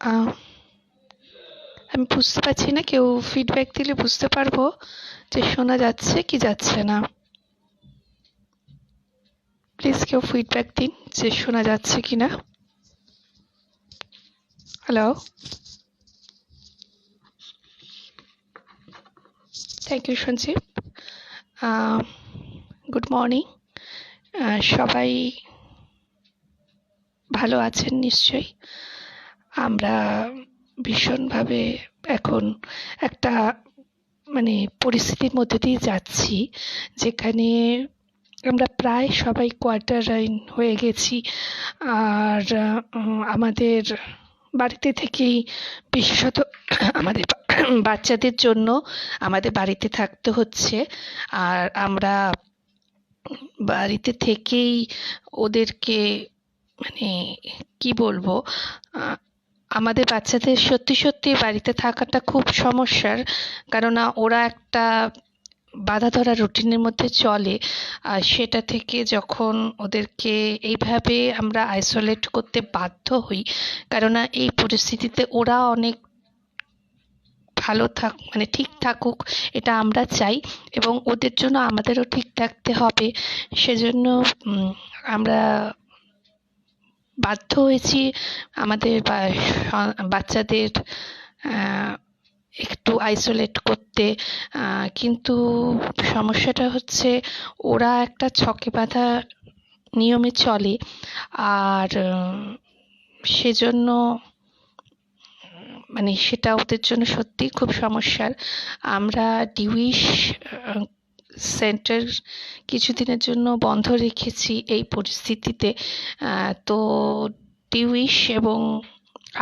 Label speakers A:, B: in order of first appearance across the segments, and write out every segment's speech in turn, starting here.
A: আহ, আমি বুঝতে পারছি না, কেউ ফিডব্যাক দিলে বুঝতে পারবো যে শোনা যাচ্ছে কি যাচ্ছে না। প্লিজ কেউ ফিডব্যাক দিন যে শোনা যাচ্ছে কিনা। Hello, thank you Sanjeev. Good morning. সবাই ভালো আছেন নিশ্চয়ই। আমরা ভীষণভাবে এখন একটা পরিস্থিতির মধ্যে দিয়ে যাচ্ছি, যেখানে আমরা প্রায় সবাই কোয়ার্টারাইন হয়ে গেছি। আর আমাদের বাড়িতে থেকেই, বিশেষত আমাদের বাচ্চাদের জন্য আমাদের বাড়িতে থাকতে হচ্ছে। আর আমরা বাড়িতে থেকেই ওদেরকে মানে কি বলবো, আমাদের বাচ্চাদের সত্যি সত্যি বাড়িতে থাকাটা খুব সমস্যার। কেননা ওরা একটা বাঁধা ধরা রুটিনের মধ্যে চলে, আর সেটা থেকে যখন ওদেরকে এইভাবে আমরা আইসোলেট করতে বাধ্য হই, কেননা এই পরিস্থিতিতে ওরা অনেক ভালো ঠিক থাকুক, এটা আমরা চাই, এবং ওদের জন্য আমাদেরও ঠিক থাকতে হবে। সেজন্য আমরা বাধ্য হয়েছি আমাদের বাচ্চাদের একটু আইসোলেট করতে। কিন্তু সমস্যাটা হচ্ছে, ওরা একটা ছকে বাঁধা নিয়মে চলে, আর সেজন্য সেটা ওদের জন্য সত্যিই খুব সমস্যার। আমরা ডিউইশ সেন্টার কিছুদিনের জন্য বন্ধ রেখেছি এই পরিস্থিতিতে। তো ডিউইশ এবং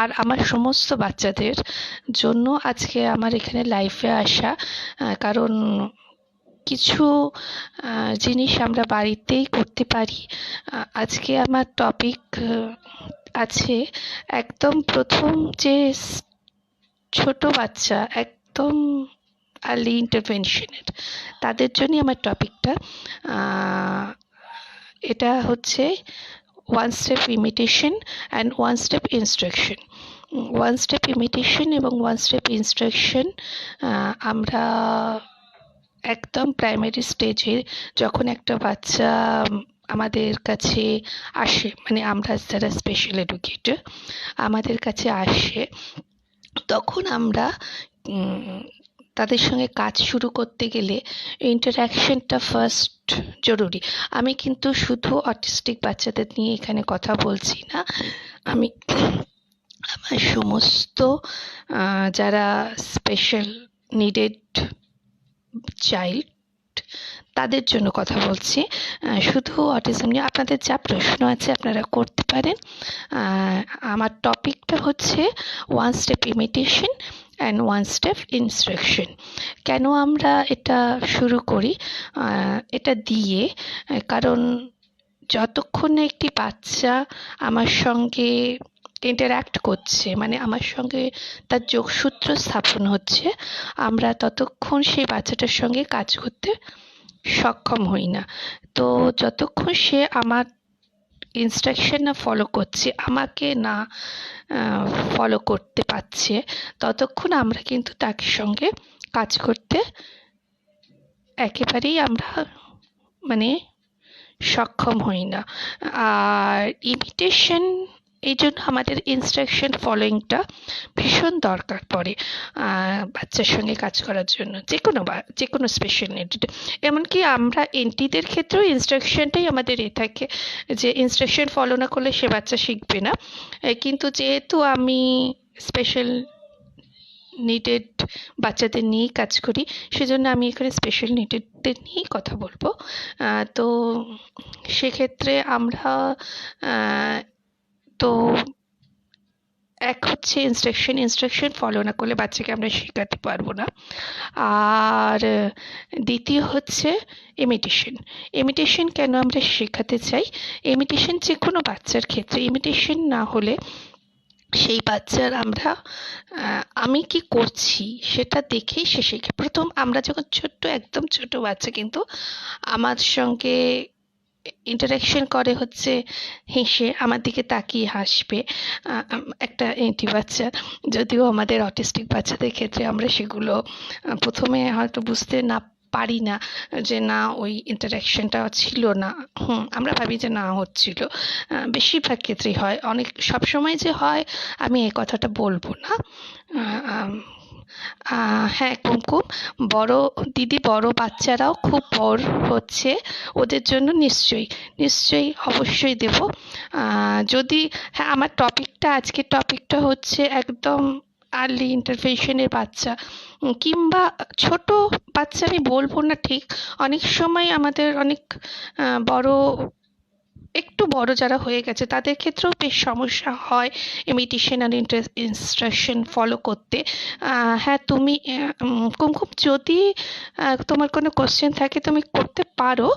A: আর আমার সমস্ত বাচ্চাদের জন্য আজকে আমার এখানে লাইভে আসা, কারণ কিছু জিনিস আমরা বাড়িতেই করতে পারি। আজকে আমার টপিক আছে একদম প্রথম যে ছোট বাচ্চা, একদম আর্লি ইন্টারভেনশনের, তাদের জন্যই আমার টপিকটা। এটা হচ্ছে one step imitation and one step instruction. One step imitation এবং ওয়ান স্টেপ ইনস্ট্রাকশন আমরা একদম প্রাইমারি স্টেজে যখন একটা বাচ্চা আমাদের কাছে আসে, আমরা যারা স্পেশাল এডুকেটর আমাদের কাছে আসে, তখন আমরা তাদের সঙ্গে কাজ শুরু করতে গেলে ইন্টারঅ্যাকশনটা ফার্স্ট জরুরি। আমি কিন্তু শুধু অটিস্টিক বাচ্চাদের নিয়ে এখানে কথা বলছি না, আমি আমার সমস্ত যারা স্পেশাল নিডেড চাইল্ড তাদের জন্য কথা বলছি। শুধু অটিজম নিয়ে আপনাদের যা প্রশ্ন আছে আপনারা করতে পারেন। আমার টপিকটা হচ্ছে one step imitation and one step instruction. কেন আমরা এটা শুরু করি এটা দিয়ে, কারণ যতক্ষণ না একটি বাচ্চা আমার সঙ্গে ইন্টারঅ্যাক্ট করছে, আমার সঙ্গে তার যোগসূত্র স্থাপন হচ্ছে, আমরা ততক্ষণ সেই বাচ্চাটার সঙ্গে কাজ করতে সক্ষম হই না। তো যতক্ষণ সে আমার ইনস্ট্রাকশন না ফলো করছে, আমাকে না ফলো করতে পারছে, ততক্ষণ আমরা কিন্তু তার সঙ্গে কাজ করতে একেবারেই আমরা সক্ষম হই না। আর ইমিটেশন, এই জন্য আমাদের ইনস্ট্রাকশন ফলোয়িংটা ভীষণ দরকার পড়ে বাচ্চার সঙ্গে কাজ করার জন্য, যে কোনো স্পেশাল নিডেড। এমনকি আমরা এনটিদের ক্ষেত্রেও ইনস্ট্রাকশনটাই আমাদের থাকে, যে ইনস্ট্রাকশন ফলো না করলে সে বাচ্চা শিখবে না। কিন্তু যেহেতু আমি স্পেশাল নিডেড বাচ্চাদের নিয়েই কাজ করি, সেজন্য আমি এখানে স্পেশাল নিডেডদের নিয়েই কথা বলবো। তো সেক্ষেত্রে আমরা তো এক হচ্ছে ইনস্ট্রাকশন ফলো না করলে বাচ্চাকে আমরা শেখাতে পারবো না। আর দ্বিতীয় হচ্ছে ইমিটেশন কেন আমরা শেখাতে চাই। ইমিটেশন যে কোনো বাচ্চার ক্ষেত্রে ইমিটেশন না হলে সেই বাচ্চার আমি কি করছি সেটা দেখেই সে শেখে। প্রথম আমরা যখন একদম ছোট বাচ্চা কিন্তু আমার সঙ্গে ইন্টারাকশন করে হচ্ছে হেসে আমার দিকে তাকিয়ে হাসবে, একটা এঁটি বাচ্চা। যদিও আমাদের অটিস্টিক বাচ্চাদের ক্ষেত্রে আমরা সেগুলো প্রথমে হয়তো বুঝতে না পারি না যে না ওই ইন্টারাকশনটা ছিল না, আমরা ভাবি যে না হচ্ছিল। বেশিরভাগ ক্ষেত্রেই হয়, অনেক সবসময় যে হয় আমি এই কথাটা বলবো না। হ্যাঁ কুমকুম, বড় দিদি বড় বাচ্চারাও খুব বড় হচ্ছে, ওদের জন্য নিশ্চয়ই নিশ্চয়ই অবশ্যই দেব। যদি হ্যাঁ আমার আজকের টপিকটা হচ্ছে একদম আর্লি ইন্টারভেনশনের বাচ্চা কিংবা ছোট বাচ্চা আমি বলবো না ঠিক, অনেক সময় আমাদের অনেক বড় একটু বড় যারা হয়ে গেছে তাদের ক্ষেত্রেও বেশ সমস্যা হয় ইমিটেশন আর ইনস্ট্রাকশন ফলো করতে। হ্যাঁ তুমি কুমকুম যদি তোমার কোনো কোশ্চেন থাকে তুমি করতে পারো,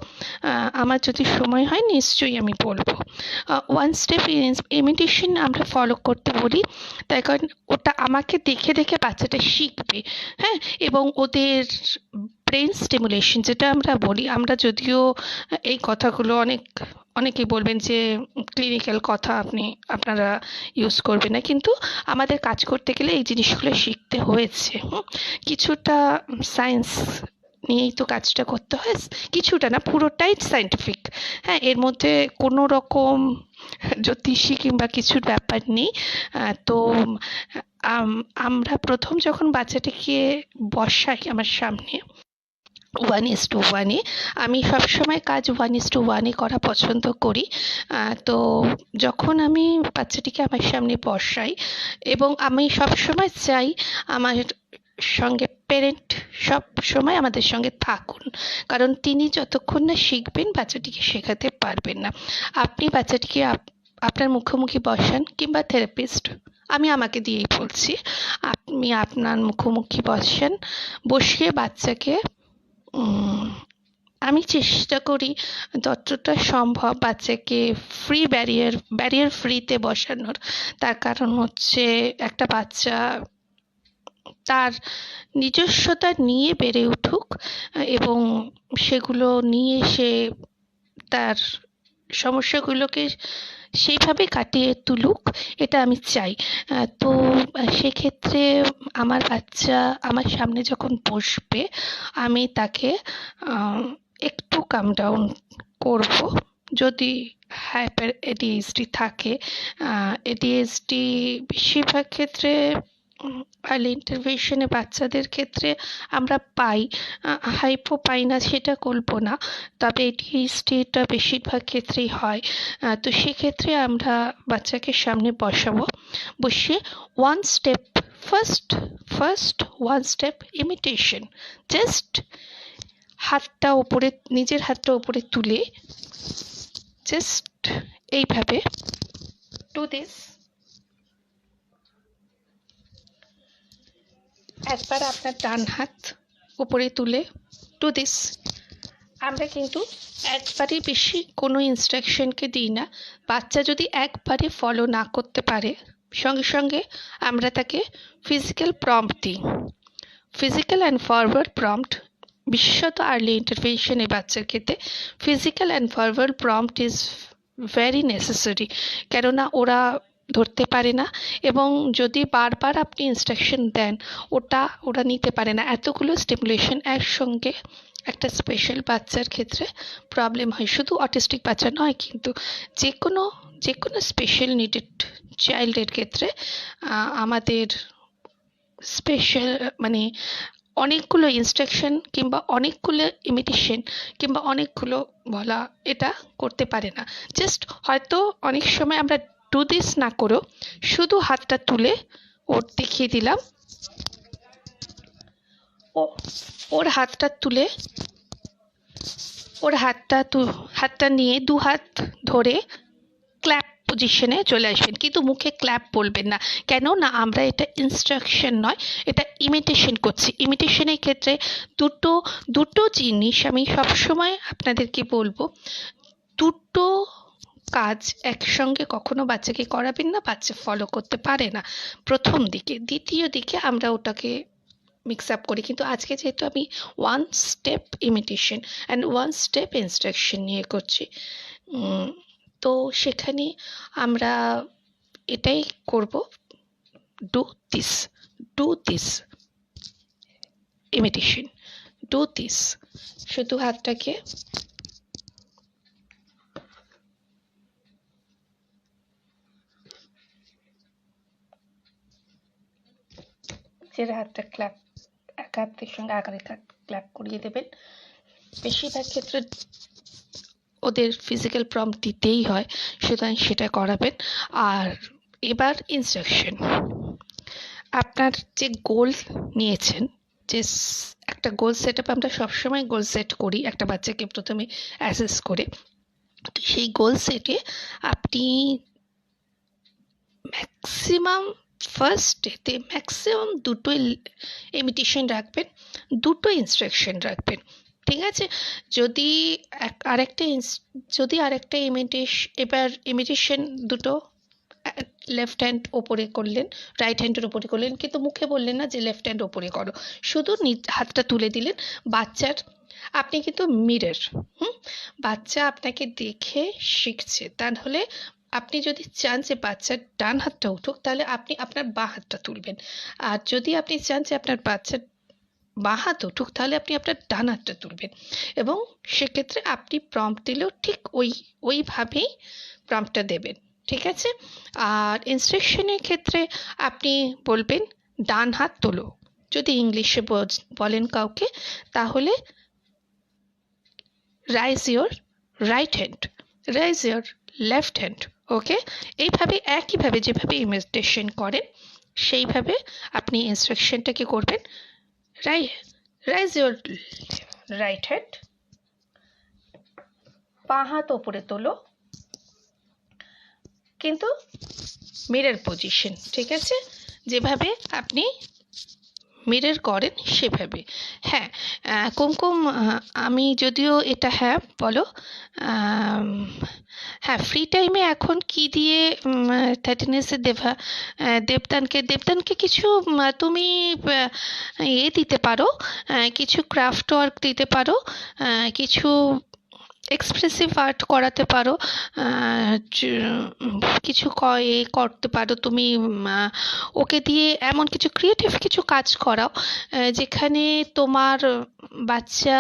A: আমার যদি সময় হয় নিশ্চয়ই আমি বলবো। ওয়ান স্টেপ ইমিটেশন আমরা ফলো করতে বলি তাই কারণ ওটা আমাকে দেখে দেখে বাচ্চাটা শিখবে, হ্যাঁ, এবং ওদের ব্রেন স্টিমুলেশন যেটা আমরা বলি, আমরা যদিও এই কথাগুলো অনেকেই বলবেন যে ক্লিনিক্যাল কথা আপনারা ইউজ করবেন না, কিন্তু আমাদের কাজ করতে গেলে এই জিনিসগুলো শিখতে হয়েছে। কিছুটা সায়েন্স নিয়েই তো কাজটা করতে হয়, কিছুটা না পুরোটাই সায়েন্টিফিক। হ্যাঁ, এর মধ্যে কোনো রকম জ্যোতিষী কিংবা কিছুর ব্যাপার নেই। তো আমরা প্রথম যখন বাচ্চাটাকে বসাই আমার সামনে 1:1 আমি সবসময় কাজ 1:1 করা পছন্দ করি। তো যখন আমি বাচ্চাটিকে আমার সামনে বসাই এবং আমি সবসময় চাই আমার সঙ্গে প্যারেন্ট সব সময় আমাদের সঙ্গে থাকুন, কারণ তিনি যতক্ষণ না শিখবেন বাচ্চাটিকে শেখাতে পারবেন না। আপনি বাচ্চাটিকে আপনার মুখোমুখি বসান কিংবা থেরাপিস্ট, আমি আমাকে দিয়েই বলছি, আপনি আপনার মুখোমুখি বসিয়ে বাচ্চাকে আমি চেষ্টা করি যতটা সম্ভব বাচ্চাকে ব্যারিয়ার ফ্রিতে বসানোর। তার কারণ হচ্ছে একটা বাচ্চা তার নিজস্বতা নিয়ে বেড়ে উঠুক এবং সেগুলো নিয়ে সে তার সমস্যাগুলোকে সেইভাবে কাটিয়ে তুলুক, এটা আমি চাই। তো সেক্ষেত্রে আমার বাচ্চা আমার সামনে যখন বসবে আমি তাকে একটু কাম ডাউন করব। যদি হাইপার এডিএইচডি থাকে, এডিএইচডি বেশিরভাগ ক্ষেত্রে আর্লি ইন্টারভেনশনে বাচ্চাদের ক্ষেত্রে আমরা পাই, হাইপো পাই না সেটা বলবো না, তবে এডিএইচডিটা বেশিরভাগ ক্ষেত্রেই হয়। তো সেক্ষেত্রে আমরা বাচ্চাকে সামনে বসিয়ে one step first one step imitation, just নিজের হাতটা উপরে তুলে জাস্ট এইভাবে ডু দিস, একবার আপনার ডান হাত উপরে তুলে ডু দিস। আমরা কিন্তু একবারে বেশি কোনো ইনস্ট্রাকশনকে দিই না, বাচ্চা যদি একবারে ফলো না করতে পারে সঙ্গে সঙ্গে আমরা তাকে ফিজিক্যাল প্রম্পট দিই, ফিজিক্যাল অ্যান্ড ফরওয়ার্ড প্রম্পট। বিশেষত আর্লি ইন্টারভেনশনে বাচ্চার ক্ষেত্রে physical and forward prompt is very necessary, কেননা ওরা ধরতে পারে না এবং যদি বারবার আপনি ইনস্ট্রাকশন দেন ওরা নিতে পারে না। এতগুলো স্টিমুলেশন একসঙ্গে একটা স্পেশাল বাচ্চার ক্ষেত্রে প্রবলেম হয়, শুধু অটিস্টিক বাচ্চা নয় কিন্তু যে কোনো স্পেশাল নিডেড চাইল্ডের ক্ষেত্রে আমাদের স্পেশাল অনেকগুলো ইনস্ট্রাকশন কিংবা অনেকগুলো ইমিটেশন কিংবা অনেকগুলো বলা এটা করতে পারে না। জাস্ট হয়তো অনেক সময় আমরা ডু দিস না করেও শুধু হাতটা তুলে ওর দেখিয়ে দিলাম, ওর হাতটা নিয়ে দু হাত ধরে ক্ল্যাপ পজিশনে চলে আসবেন, কিন্তু মুখে ক্ল্যাপ বলবেন না, কেন না আমরা এটা ইনস্ট্রাকশন নয়, এটা ইমিটেশন করছি। ইমিটেশনের ক্ষেত্রে দুটো জিনিস আমি সবসময় আপনাদেরকে বলবো, দুটো কাজ একসঙ্গে কখনো বাচ্চাকে করাবেন না, বাচ্চা ফলো করতে পারে না প্রথম দিকে, দ্বিতীয় দিকে আমরা ওটাকে মিক্স আপ করি। কিন্তু আজকে যেহেতু আমি one step imitation and one step instruction নিয়ে করছি, তো সেখানে আমরা এটাই করব, do this, do this imitation, do this. শুধু হাতটাকে হাতটা ক্ল্যাপ, এক হাতের সঙ্গে এক হাত ক্ল্যাপ করিয়ে দেবেন। বেশিরভাগ ক্ষেত্রে ওদের ফিজিক্যাল প্রম্পট দিতেই হয়, সুতরাং সেটা করাবেন। আর এবার ইনস্ট্রাকশন, আপনার যে গোল নিয়েছেন, যে একটা গোল সেট আপ, আমরা সবসময় গোল সেট করি একটা বাচ্চাকে প্রথমে অ্যাসেস করে। সেই গোল সেটে আপনি ম্যাক্সিমাম ফার্স্ট ডেতে ম্যাক্সিমাম দুটো ইমিটেশন রাখবেন, দুটো ইনস্ট্রাকশন রাখবেন, ঠিক আছে? যদি আরেকটা এবার ইমিটেশন দুটো লেফট হ্যান্ড ওপরে করলেন, রাইট হ্যান্ডের ওপরে করলেন, কিন্তু মুখে বললেন না যে লেফট হ্যান্ড ওপরে করো, শুধু হাতটা তুলে দিলেন বাচ্চার। আপনি কিন্তু মিরর, বাচ্চা আপনাকে দেখে শিখছে। তাহলে আপনি যদি চান যে বাচ্চার ডান হাতটা উঠুক, তাহলে আপনি আপনার বাঁ হাতটা তুলবেন। আর যদি আপনি চান যে আপনার বাচ্চার বাঁ হাত উঠুক, তাহলে আপনি আপনার ডান হাতটা তুলবেন। এবং সেক্ষেত্রে আপনি প্রম্পট দিলেও ঠিক ওইভাবেই প্রম্পটটা দেবেন, ঠিক আছে? আর ইনস্ট্রাকশনের ক্ষেত্রে আপনি বলবেন ডান হাত তোলো। যদি ইংলিশে বলেন কাউকে, তাহলে raise your right hand, raise your left hand. Okay, এইভাবে একইভাবে যেভাবে ইমিটেশন করেন সেইভাবে আপনি ইনস্ট্রাকশনটাকে করবেন। রাইজ ইয়োর রাইট হ্যান্ড, বাঁ হাত ওপরে তোলো, কিন্তু মিরর পজিশন, ঠিক আছে? যেভাবে আপনি মিরর করেন সেভাবে। হ্যাঁ, কুমকুম, আমি যদিও এটা, হ্যাঁ বলো। হ্যাঁ, ফ্রি টাইমে এখন কি দিয়ে 13 দেবদানকে কিছু তুমি দিতে পারো, কিছু ক্রাফট ওয়ার্ক দিতে পারো, কিছু এক্সপ্রেসিভ আর্ট করাতে পারো, কিছু করতে পারো তুমি। ওকে দিয়ে এমন কিছু ক্রিয়েটিভ কিছু কাজ করাও যেখানে তোমার বাচ্চা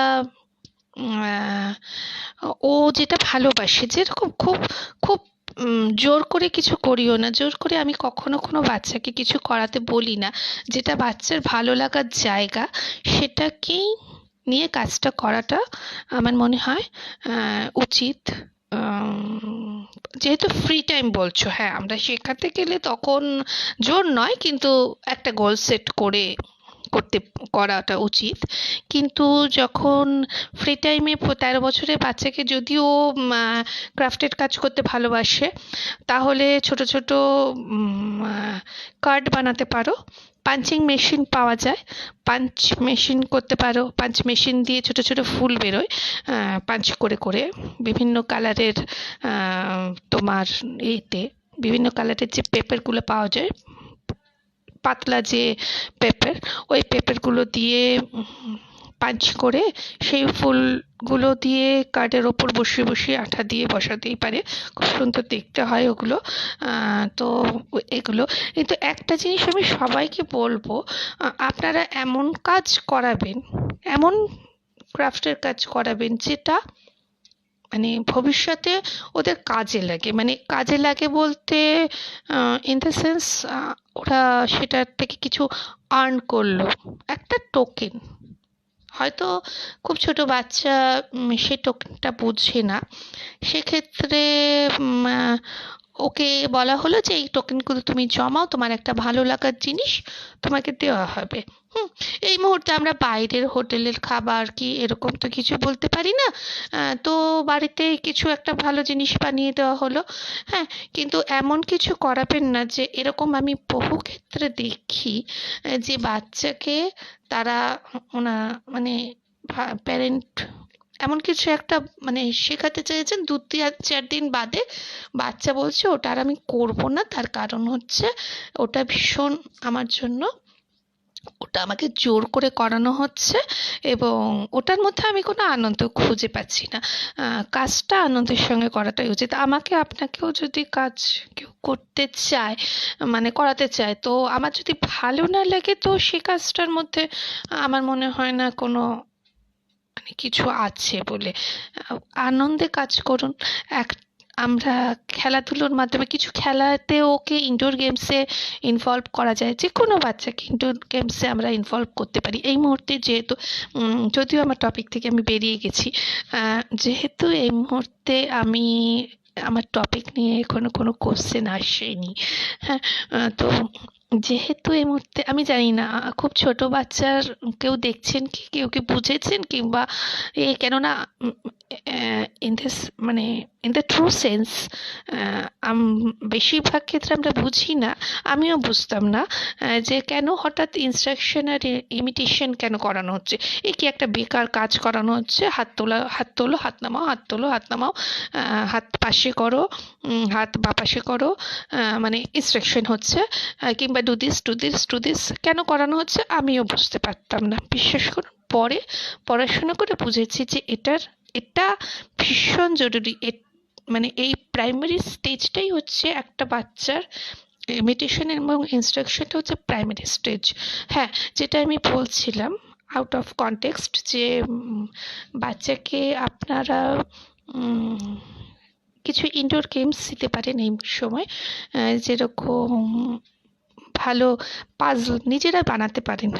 A: ও যেটা ভালোবাসে, যেরকম খুব খুব জোর করে কিছু করিও না। জোর করে আমি কখনো কোনো বাচ্চাকে কিছু করাতে বলি না। যেটা বাচ্চার ভালো লাগার জায়গা, সেটাকেই নিয়ে কাজটা করাটা আমার মনে হয় উচিত। যেহেতু ফ্রি টাইম বলছো, হ্যাঁ, আমরা শেখাতে গেলে তখন জোর নয়, কিন্তু একটা গোল সেট করে করাটা উচিত। কিন্তু যখন ফ্রি টাইমে 13 বছরের বাচ্চাকে, যদিও ক্রাফটেড কাজ করতে ভালোবাসে, তাহলে ছোট ছোট কার্ড বানাতে পারো। পাঞ্চিং মেশিন পাওয়া যায়, পাঞ্চ মেশিন করতে পারো। পাঞ্চ মেশিন দিয়ে ছোট ছোট ফুল বেরোয় পাঞ্চ করে করে, বিভিন্ন কালারের। তোমার বিভিন্ন কালারের যে পেপারগুলো পাওয়া যায়, পাতলা যে পেপার, ওই পেপারগুলো দিয়ে পাঞ্চ করে সেই ফুলগুলো দিয়ে কার্ডের ওপর বসিয়ে বসিয়ে আঠা দিয়ে বসাতেই পারে। খুব সুন্দর দেখতে হয় ওগুলো। তো এগুলো কিন্তু একটা জিনিস আমি সবাইকে বলবো, আপনারা এমন কাজ করাবেন, এমন ক্রাফটের কাজ করাবেন যেটা মানে ভবিষ্যতে ওদের কাজে লাগে। মানে কাজে লাগে বলতে ইন দ্য সেন্স ওরা সেটার থেকে কিছু আর্ন করলো, একটা টোকেন। হয়তো খুব ছোট বাচ্চা সেই টোকেনটা বুঝে না, সেক্ষেত্রে ওকে বলা হলো যে এই টোকেনগুলো তুমি জমাও, তোমার একটা ভালো লাগার জিনিস তোমাকে দেওয়া হবে। এই মুহূর্তে আমরা বাইরের হোটেলের খাবার কি এরকম তো কিছু বলতে পারি না, তো বাড়িতে কিছু একটা ভালো জিনিস বানিয়ে দেওয়া হলো। হ্যাঁ, কিন্তু এমন কিছু করাবেন না যে, এরকম আমি বহু ক্ষেত্রে দেখি যে বাচ্চাকে তারা মানে প্যারেন্ট এমন কিছু একটা মানে শেখাতে চেয়েছেন, 2-4 দিন বাদে বাচ্চা বলছে ওটা আর আমি করবো না, তার কারণ হচ্ছে ওটা ভীষণ আমার জন্য ওটা আমাকে জোর করে করানো হচ্ছে এবং ওটার মধ্যে আমি কোনো আনন্দ খুঁজে পাচ্ছি না। কাজটা আনন্দের সঙ্গে করাটাই উচিত। আমাকে আপনাকেও যদি কাজ কেউ করতে চায়, মানে করাতে চায়, তো আমার যদি ভালো না লাগে তো সে কাজটার মধ্যে আমার মনে হয় না কোনো মানে কিছু আছে বলে। আনন্দে কাজ করুন। এক আমরা খেলাধুলোর মাধ্যমে কিছু খেলাতে ওকে ইনডোর গেমসে ইনভলভ করা যায়, যে কোনো বাচ্চাকে ইনডোর গেমসে আমরা ইনভলভ করতে পারি। এই মুহূর্তে যেহেতু যদিও আমার টপিক থেকে আমি বেরিয়ে গেছি, যেহেতু এই মুহূর্তে আমার টপিক নিয়ে এখনো কোনো কোশ্চেন আসেনি। হ্যাঁ, তো যেহেতু এই মুহূর্তে আমি জানি না খুব ছোট বাচ্চার কেউ দেখছেন কি, কেউ কি বুঝেছেন, কিংবা কেননা ইন দিস মানে ইন দ্য ট্রু সেন্স বেশিরভাগ ক্ষেত্রে আমরা বুঝি না, আমিও বুঝতাম না যে কেন হঠাৎ ইনস্ট্রাকশন আর ইমিটেশন কেন করানো হচ্ছে। এ কি একটা বেকার কাজ করানো হচ্ছে? হাত তোলো, হাত নামাও, হাত তোলো, হাত নামাও, হাত পাশে করো, হাত বাপাশে করো, মানে ইনস্ট্রাকশন হচ্ছে, কিংবা ডু দিস কেন করানো হচ্ছে আমিও বুঝতে পারতাম না। বিশ্বাস করুন, পরে পড়াশোনা করে বুঝেছি যে এটা ভীষণ জরুরি। মানে এই প্রাইমারি স্টেজটাই হচ্ছে একটা বাচ্চার ইমিটেশন এবং ইনস্ট্রাকশনটা হচ্ছে প্রাইমারি স্টেজ। হ্যাঁ, যেটা আমি বলছিলাম আউট অফ কনটেক্সট, যে বাচ্চাকে আপনারা কিছু ইনডোর গেমস দিতে পারেন এই সময়, যেরকম ভালো পাজল নিজেরা বানাতে পারেন।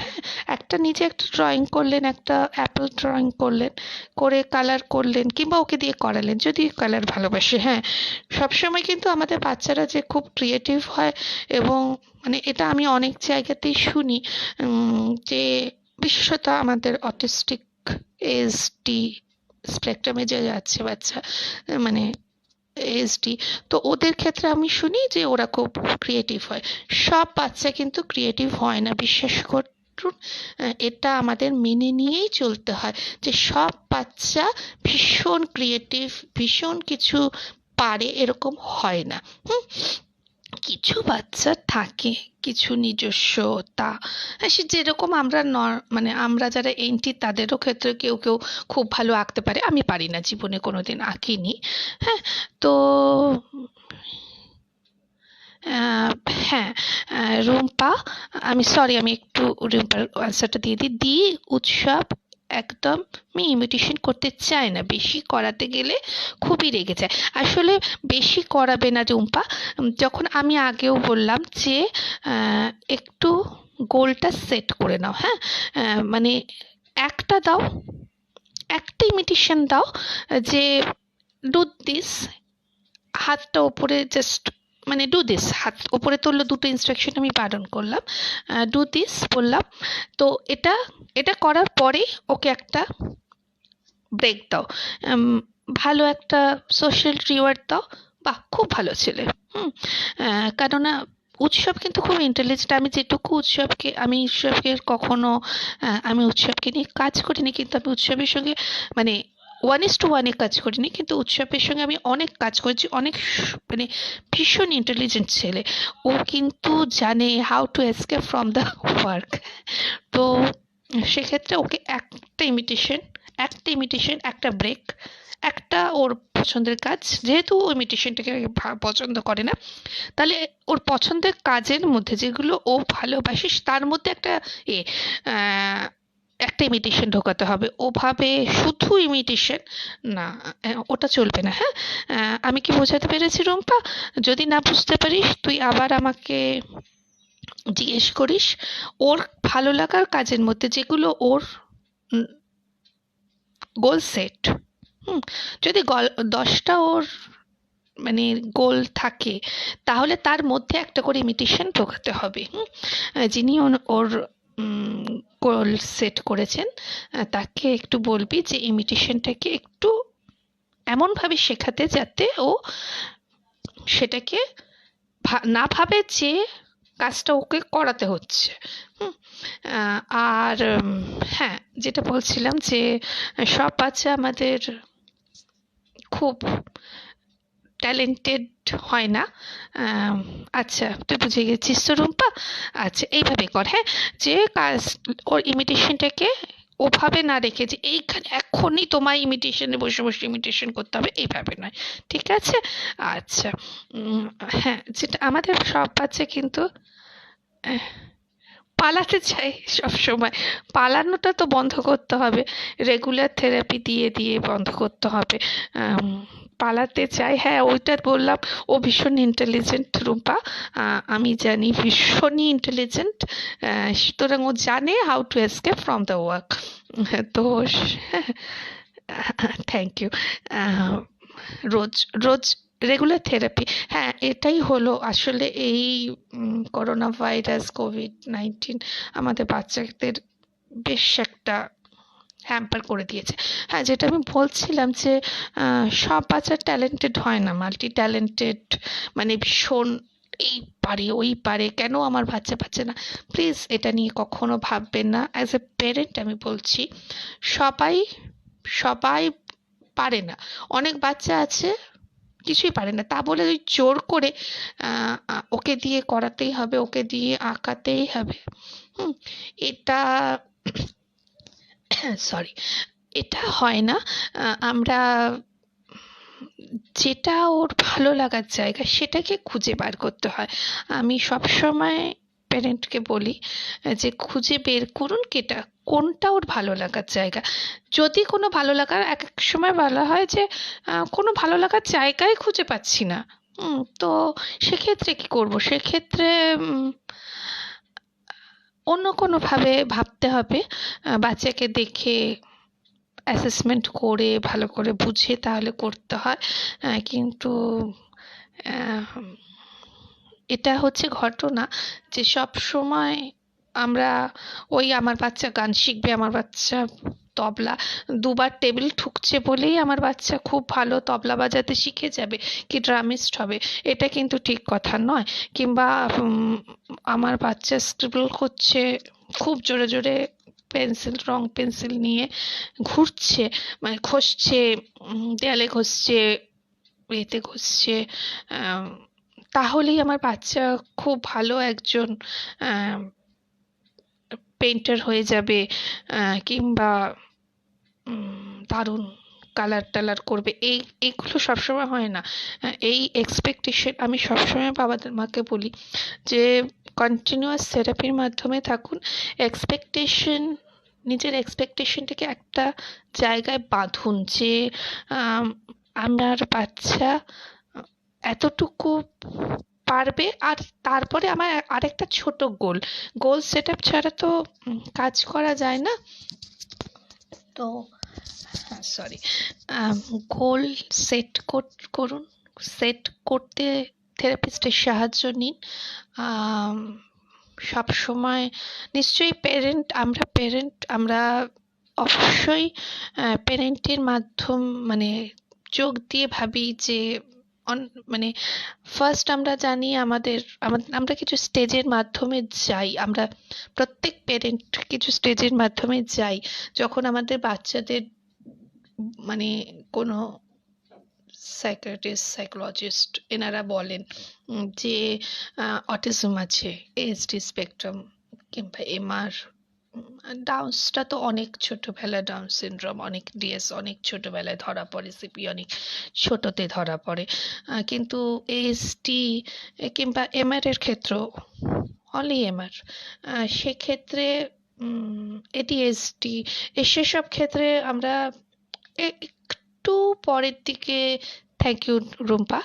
A: একটা নিজে একটা ড্রয়িং করলেন, একটা অ্যাপেল ড্রয়িং করলেন, করে কালার করলেন, কিংবা ওকে দিয়ে করালেন যদি কালার ভালোবাসে। হ্যাঁ, সবসময় কিন্তু আমাদের বাচ্চারা যে খুব ক্রিয়েটিভ হয়, এবং মানে এটা আমি অনেক জায়গাতেই শুনি, যে বিশেষত আমাদের অটিস্টিক এসডি স্পেকট্রামে যে যাচ্ছে বাচ্চা, মানে এসডি, তো ওদের ক্ষেত্রে আমি শুনি যে ওরা খুব ক্রিয়েটিভ হয়। সব বাচ্চা কিন্তু ক্রিয়েটিভ হয় না, বিশ্বাস করুন। এটা আমাদের মেনে নিয়েই চলতে হয় যে সব বাচ্চা ভীষণ ক্রিয়েটিভ, ভীষণ কিছু পারে এরকম হয় না। কিছু বাচ্চা থাকে কিছু নিজস্বতা, সে যেরকম মানে আমরা যারা এন্টি তাদেরও ক্ষেত্রে কেউ কেউ খুব ভালো আঁকতে পারে, আমি পারি না, জীবনে কোনোদিন আঁকিনি। হ্যাঁ, তো হ্যাঁ, রুম্পা, আমি একটু রুম্পার আনসারটা দিয়ে দিই। উৎসব একদম আমি ইমিটেশন করতে চাই না, বেশি করাতে গেলে খুবই রেগে যায়। আসলে বেশি করাবে না রুম্পা। যখন আমি আগেও বললাম যে একটু গোলটা সেট করে নাও। হ্যাঁ, মানে একটা দাও, একটা ইমিটেশন দাও, যে ডু দিস, হাতটা ওপরে জাস্ট মানে ডু দিস, হাত ওপরে তুললো, দুটো ইনস্ট্রাকশন আমি বারণ করলাম, ডু দিস বললাম। তো এটা এটা করার পরে ওকে একটা ব্রেক দাও, ভালো একটা সোশ্যাল রিওয়ার্ড দাও। বাহ, খুব ভালো ছেলে। কেননা উৎসব কিন্তু খুব ইন্টেলিজেন্ট। আমি উৎসবকে কখনো আমি উৎসবকে নিয়ে কাজ করিনি, কিন্তু আমি উৎসবের সঙ্গে মানে 1:1 কাজ করিনি, কিন্তু উৎসবের সঙ্গে আমি অনেক কাজ করেছি। অনেক মানে ভীষণ ইন্টেলিজেন্ট ছেলে। ও কিন্তু জানে how to escape from the work. তো সেক্ষেত্রে ওকে একটা ইমিটেশন, একটা ব্রেক, একটা ওর পছন্দের কাজ, যেহেতু ও ইমিটেশনটাকে পছন্দ করে না, তাহলে ওর পছন্দের কাজের মধ্যে যেগুলো ও ভালোবাসে তার মধ্যে এ একটা ইমিটেশন ঢোকাতে হবে। ওভাবে শুধু ইমিটেশন না, ওটা চলবে না। হ্যাঁ, আমি কি বোঝাতে পেরেছি রুম্পা? যদি না বুঝতে পারিস তুই আবার আমাকে জিজ্ঞেস করিস। ওর ভালো লাগার কাজের মধ্যে যেগুলো ওর গোল সেট, যদি 10টা ওর মানে গোল থাকে, তাহলে তার মধ্যে একটা করে ইমিটেশন ঢোকাতে হবে। যিনি ওর গোল সেট করেছেন তাকে একটু বলবি যে ইমিটেশনটাকে একটু এমনভাবে শেখাতে যাতে ও সেটাকে না ভাবে যে কাজটা ওকে করাতে হচ্ছে। আর হ্যাঁ, যেটা বলছিলাম যে সব বাচ্চা আমাদের খুব ট্যালেন্টেড হয় না। আচ্ছা, তুই বুঝে গেছিস তো রুম্পা? আচ্ছা, এইভাবে কর, হ্যাঁ, যে কাজ ওর ইমিটেশনটাকে ওভাবে না রেখে যে এইখানে এখনই তোমার ইমিটেশনে বসে বসে ইমিটেশন করতে হবে, এইভাবে নয়, ঠিক আছে? আচ্ছা, হ্যাঁ, যেটা আমাদের সব বাচ্চা কিন্তু আহ, পালাতে চাই সব সময়। পালানোটা তো বন্ধ করতে হবে, রেগুলার থেরাপি দিয়ে দিয়ে বন্ধ করতে হবে। আম, পালাতে চাই, হ্যাঁ, ওইটা বললাম। ও ভীষণ ইন্টেলিজেন্ট রুম্পা, আমি জানি ভীষণই ইন্টেলিজেন্ট। সুতরাং ও জানে how to escape from the work. তো থ্যাংক ইউ। রোজ রোজ রেগুলার থেরাপি, হ্যাঁ, এটাই হলো আসলে এই করোনা ভাইরাস কোভিড-19 আমাদের বাচ্চাদের বেশ একটা হ্যাম্পার করে দিয়েছে। হ্যাঁ, যেটা আমি বলছিলাম যে সব বাচ্চা ট্যালেন্টেড হয় না, মাল্টি ট্যালেন্টেড, মানে ভীষণ এই পারে ওই পারে, কেন আমার বাচ্চা পাচ্ছে না? প্লিজ এটা নিয়ে কখনো ভাববেন না। অ্যাজ এ প্যারেন্ট আমি বলছি, সবাই সবাই পারে না। অনেক বাচ্চা আছে কিছুই পারে না, তা বলে ওই জোর করে ওকে দিয়ে করাতেই হবে, ওকে দিয়ে আঁকাতেই হবে, হুম, এটা সরি, এটা হয় না। আমরা যেটা ওর ভালো লাগার জায়গা সেটাকে খুঁজে বার করতে হয়। আমি সবসময় প্যারেন্টকে বলি যে খুঁজে বের করুন কোনটা ওর ভালো লাগার জায়গা। যদি কোনো ভালো লাগার, এক এক সময় বলা হয় যে কোনো ভালো লাগার জায়গায় খুঁজে পাচ্ছি না, তো সেক্ষেত্রে কি করব? সেক্ষেত্রে অন্য কোনোভাবে ভাবতে হবে। বাচ্চাকে দেখে অ্যাসেসমেন্ট করে ভালো করে বুঝে তাহলে করতে হয়। কিন্তু আহ, এটা হচ্ছে ঘটনা যে সব সময় আমরা ওই আমার বাচ্চা গান শিখবে, আমার বাচ্চা তবলা দুবার টেবিল ঠুকছে বলেই আমার বাচ্চা খুব ভালো তবলা বাজাতে শিখে যাবে কি ড্রামিস্ট হবে, এটা কিন্তু ঠিক কথা নয়। কিংবা আমার বাচ্চা স্ক্রিবল করছে খুব জোরে জোরে, রং পেন্সিল নিয়ে ঘুরছে, মানে ঘষছে, দেয়ালে ঘষছে, এতে ঘষছে, তাহলেই আমার বাচ্চা খুব ভালো একজন পেইন্টার হয়ে যাবে, কিংবা দারুণ কালার টালার করবে। এইগুলো সবসময় হয় না। এই এক্সপেকটেশন আমি সবসময় বাবাদের মাকে বলি যে কন্টিনিউয়াস থেরাপির মাধ্যমে থাকুন। এক্সপেকটেশন, নিজের এক্সপেকটেশনটাকে একটা জায়গায় বাঁধুন যে আমার বাচ্চা এতটুকু পারবে, আর তারপরে আমার আরেকটা ছোট গোল সেট আপ ছাড়া তো কাজ করা যায় না। তো সরি, গোল সেট করুন, সেট করতে থেরাপিস্টের সাহায্য নিন। সব সময় নিশ্চয়ই আমরা অবশ্যই প্যারেন্টের মাধ্যম মানে চোখ দিয়ে ভাবি যে মানে ফার্স্ট আমরা জানি আমরা কিছু স্টেজের মাধ্যমে যাই, আমরা প্রত্যেক প্যারেন্ট কিছু স্টেজের মাধ্যমে যাই যখন আমাদের বাচ্চাদের মানে কোনো সাইকিয়াট্রিস্ট সাইকোলজিস্ট এনারা বলেন যে অটিজম আছে, এএসডি স্পেকট্রাম কিংবা এমআর, ডাউন্সটা তো অনেক ছোটবেলায়, ডাউন সিনড্রোম অনেক, ডিএস অনেক ছোটবেলায় ধরা পড়ে, সিপি অনেক ছোটতে ধরা পড়ে, কিন্তু এএসডি কিংবা এমআর এর ক্ষেত্রেও অনলি এমআর, সেক্ষেত্রে এডিএসডি সেসব ক্ষেত্রে আমরা একটু পরের দিকে, থ্যাংক ইউ রুম্পা,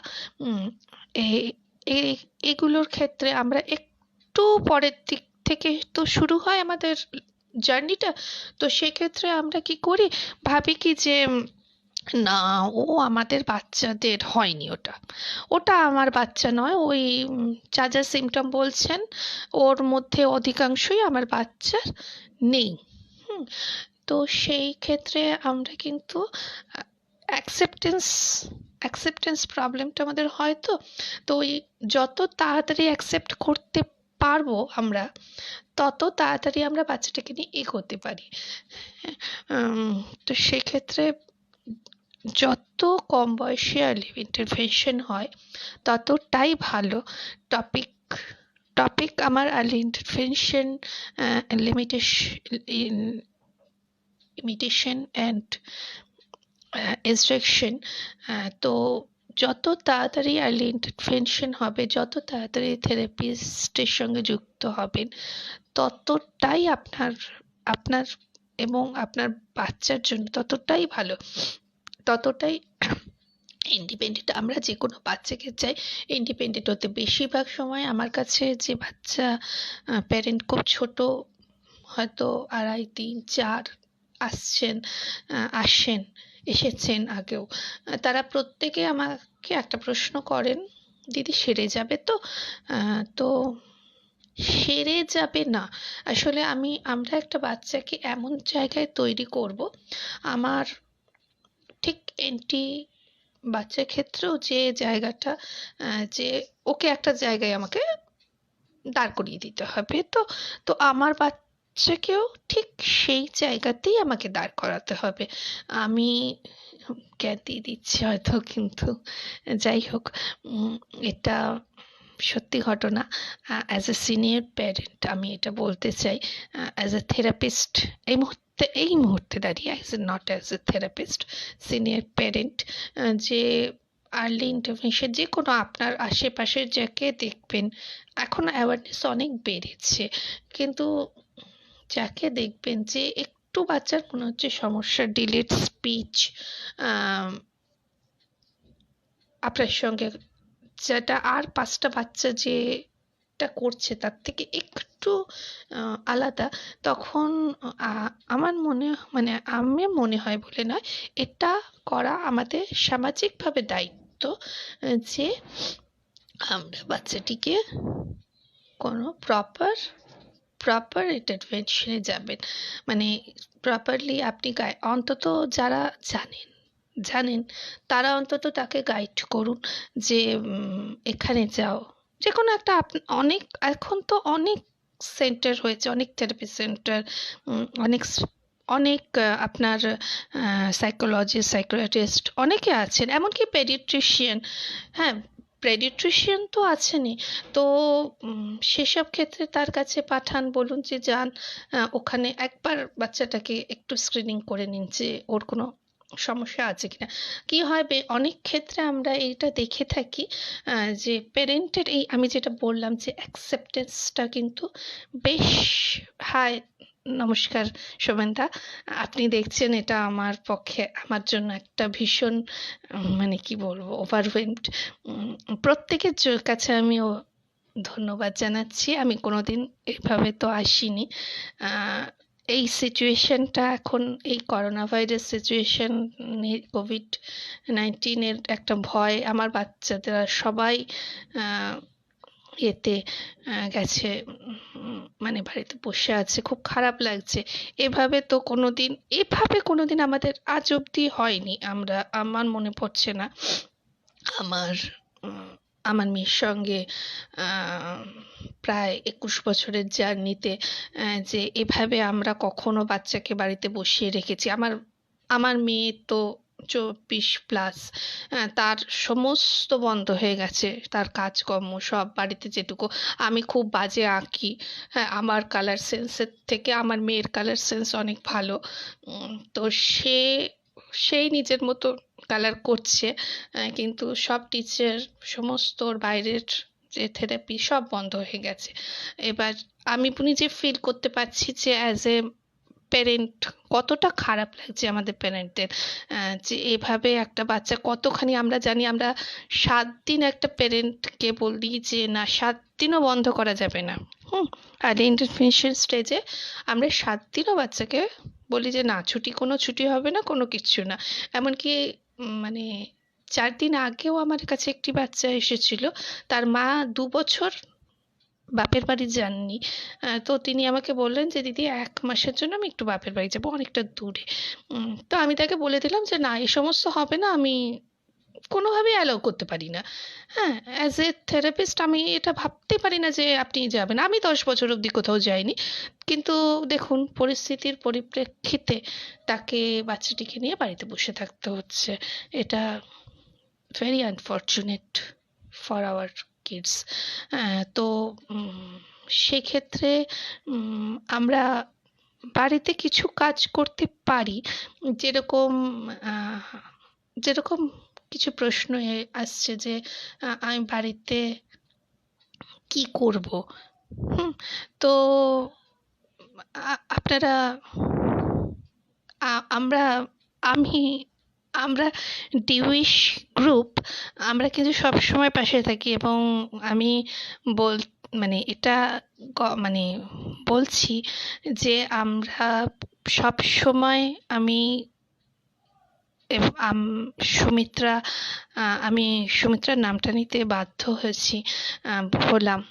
A: এগুলোর ক্ষেত্রে আমরা একটু পরের দিক থেকে তো শুরু হয় আমাদের জার্নিটা। তো সেক্ষেত্রে আমরা কি করি, ভাবি কি যে না, ও আমাদের বাচ্চাদের হয়নি, ওটা আমার বাচ্চা নয়, ওই যা যা সিমটম বলছেন ওর মধ্যে অধিকাংশই আমার বাচ্চার নেই। তো সেই ক্ষেত্রে আমরা কিন্তু অ্যাকসেপ্টেন্স প্রবলেমটা আমাদের হয়। তো ওই যত তাড়াতাড়ি অ্যাকসেপ্ট করতে পারবো আমরা, তত তাড়াতাড়ি আমরা বাচ্চাটাকে নিয়ে এগোতে পারি। তো সেক্ষেত্রে যত কম বয়সে আর্লি ইন্টারভেনশন হয় ততটাই ভালো। টপিক টপিক আমার early intervention limitation and instruction. তো যত তাড়াতাড়ি আর্লি ইন্টারভেনশন হবে, যত তাড়াতাড়ি থেরাপিস্টের সঙ্গে যুক্ত হবেন, ততটাই আপনার আপনার এবং আপনার বাচ্চার জন্য ততটাই ভালো, ততটাই ইন্ডিপেন্ডেন্ট। আমরা যে কোনো বাচ্চাকে চাই ইন্ডিপেন্ডেন্ট হতে। বেশিরভাগ সময় আমার কাছে যে বাচ্চা প্যারেন্ট খুব ছোট, হয়তো 2.5, 3, 4 এসেছেন আগেও, তারা প্রত্যেকে আমাকে একটা প্রশ্ন করেন, দিদি সেরে যাবে তো? তো সেরে যাবে না। আসলে আমরা একটা বাচ্চাকে এমন জায়গায় তৈরি করব, আমার ঠিক বাচ্চার ক্ষেত্রেও যে জায়গাটা, যে ওকে একটা জায়গায় আমাকে দাঁড় করিয়ে দিতে হবে, তো তো আমার বাচ্চাকেও ঠিক সেই জায়গাতেই আমাকে দাঁড় করাতে হবে। আমি জ্ঞান দিয়ে দিচ্ছি হয়তো, কিন্তু যাই হোক, এটা সত্যি ঘটনা। অ্যাজ এ সিনিয়র প্যারেন্ট আমি এটা বলতে চাই, অ্যাজ এ থেরাপিস্ট এই মুহূর্তে দাঁড়িয়ে, not as a therapist, senior parent, যে আর্লি ইন্টারভেনশন যে কোনো আপনার আশেপাশের যাকে দেখবেন, এখন অ্যাওয়ারনেস অনেক বেড়েছে, কিন্তু যাকে দেখবেন যে একটু বাচ্চার মনে হচ্ছে সমস্যা, ডিলেড স্পিচ, আপনার সঙ্গে যেটা আর 5টা বাচ্চা যেটা করছে তার থেকে একটু আলাদা, তখন আমার মনে হয় বলে নয়, এটা করা আমাদের সামাজিকভাবে দায়িত্ব, যে আমরা বাচ্চাটিকে কোনো প্রপার ইন্টারভেনশনে যাবেন, মানে প্রপারলি আপনি অন্তত যারা জানেন তারা অন্তত তাকে গাইড করুন, যে এখানে যাও, যে কোনো একটা অনেক, এখন তো অনেক সেন্টার হয়েছে, অনেক থেরাপি সেন্টার, অনেক অনেক আপনার সাইকোলজিস্ট, সাইকিয়াট্রিস্ট অনেকে আছেন, এমনকি পেডিয়াট্রিশিয়ান। হ্যাঁ, পেডিয়াট্রিশিয়ান তো আছেনই। তো সেসব ক্ষেত্রে তার কাছে পাঠান, বলুন যে যান, ওখানে একবার বাচ্চাটাকে একটু স্ক্রিনিং করে নিন যে ওর কোনো সমস্যা আছে কিনা। কি হয়, অনেক ক্ষেত্রে আমরা এইটা দেখে থাকি, যে প্যারেন্টের এই আমি যেটা বললাম যে অ্যাকসেপ্টেন্সটা কিন্তু বেশ হাই। নমস্কার শোভনদা, আপনি দেখছেন এটা আমার পক্ষে, আমার জন্য একটা ভীষণ মানে কি বলবো, ওভারওয়েলমড। প্রত্যেকের কাছে আমিও ধন্যবাদ জানাচ্ছি, আমি কোনোদিন এভাবে তো আসিনি। এই সিচুয়েশনটা এখন, এই করোনা ভাইরাস সিচুয়েশন, কোভিড-19 একটা ভয়, আমার বাচ্চাদের সবাই এতে গেছে, মানে বাড়িতে বসে আছে, খুব খারাপ লাগছে। এভাবে কোনোদিন আমাদের আজ অব্দি হয়নি, আমার মনে পড়ছে না আমার আমার মেয়ের সঙ্গে প্রায় 21 বছরের জার্নিতে যে এভাবে আমরা কখনো বাচ্চাকে বাড়িতে বসিয়ে রেখেছি। আমার মেয়ে তো 24+, তার সমস্ত বন্ধ হয়ে গেছে, তার কাজকর্ম সব, বাড়িতে যেটুকু, আমি খুব বাজে আঁকি, হ্যাঁ, আমার কালার সেন্সের থেকে আমার মেয়ের কালার সেন্স অনেক ভালো। তো সেই নিজের মতো কালার করছে, কিন্তু সব টিচার, সমস্ত বাইরের যে থেরাপি সব বন্ধ হয়ে গেছে। এবার আমি নিজে ফিল করতে পারছি যে অ্যাজ এ প্যারেন্ট কতটা খারাপ লাগছে আমাদের প্যারেন্টদের, যে এভাবে একটা বাচ্চা কতখানি, আমরা জানি, আমরা 7 দিন একটা প্যারেন্টকে বলি যে না, 7 দিনও বন্ধ করা যাবে না। আর ইন্টারভেনশন স্টেজে আমরা 7 দিনও বাচ্চাকে বলি যে না, কোনো ছুটি হবে না, কোনো কিচ্ছু না। এমনকি মানে 4 দিন আগেও আমার কাছে একটি বাচ্চা এসেছিল, তার মা 2 বছর বাপের বাড়ি যাননি। তো তিনি আমাকে বললেন যে দিদি 1 মাসের জন্য আমি একটু বাপের বাড়ি যাবো, অনেকটা দূরে। তো আমি তাকে বলে দিলাম যে না, এ সমস্ত হবে না, আমি কোনোভাবেই অ্যালাউ করতে পারি না। হ্যাঁ, অ্যাজ এ থেরাপিস্ট আমি এটা ভাবতে পারি না যে আপনি যাবেন। আমি 10 বছর অবধি কোথাও যাইনি, কিন্তু দেখুন পরিস্থিতির পরিপ্রেক্ষিতে তাকে বাচ্চাটিকে নিয়ে বাড়িতে বসে থাকতে হচ্ছে। এটা very unfortunate for our kids. তো সেক্ষেত্রে আমরা বাড়িতে কিছু কাজ করতে পারি, যেরকম আহ, যেরকম কিছু প্রশ্ন আসছে যে আমি বাড়িতে কি করব। হুম তো আপনারা আমরা আমি আমরা ডিউইশ গ্রুপ, আমরা কিন্তু সবসময় পাশে থাকি, এবং আমি বল মানে এটা মানে বলছি যে আমরা সব সময় আমি সুমিত্রা, আমি সুমিত্রার নামটা নিতে বাধ্য হয়েছি, হলাম।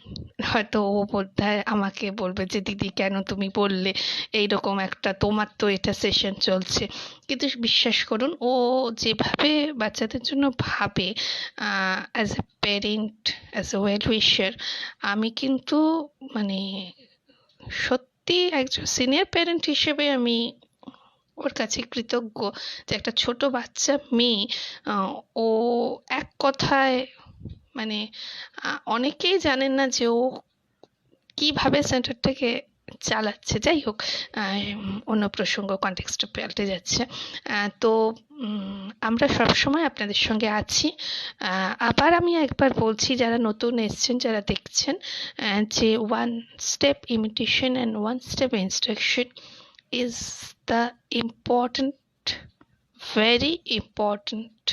A: হয়তো ও বোধহয় আমাকে বলবে যে দিদি কেন তুমি বললে, এইরকম একটা তোমার তো এটা সেশন চলছে। কিন্তু বিশ্বাস করুন, ও যেভাবে বাচ্চাদের জন্য ভাবে, as a parent, as a well উইশার, আমি কিন্তু মানে সত্যি একজন সিনিয়র প্যারেন্ট হিসেবে আমি ওর কাছে কৃতজ্ঞ যে একটা ছোট বাচ্চা মেয়ে, ও এক কথায় মানে অনেকেই জানেন না যে ও কিভাবে সেন্টারটাকে চালাচ্ছে। যাই হোক, অন্য প্রসঙ্গ, কনটেক্সটটা পাল্টে যাচ্ছে। তো আমরা সবসময় আপনাদের সঙ্গে আছি। আবার আমি একবার বলছি, যারা নতুন এসছেন, যারা দেখছেন, যে one step imitation and one step instruction is the important, very important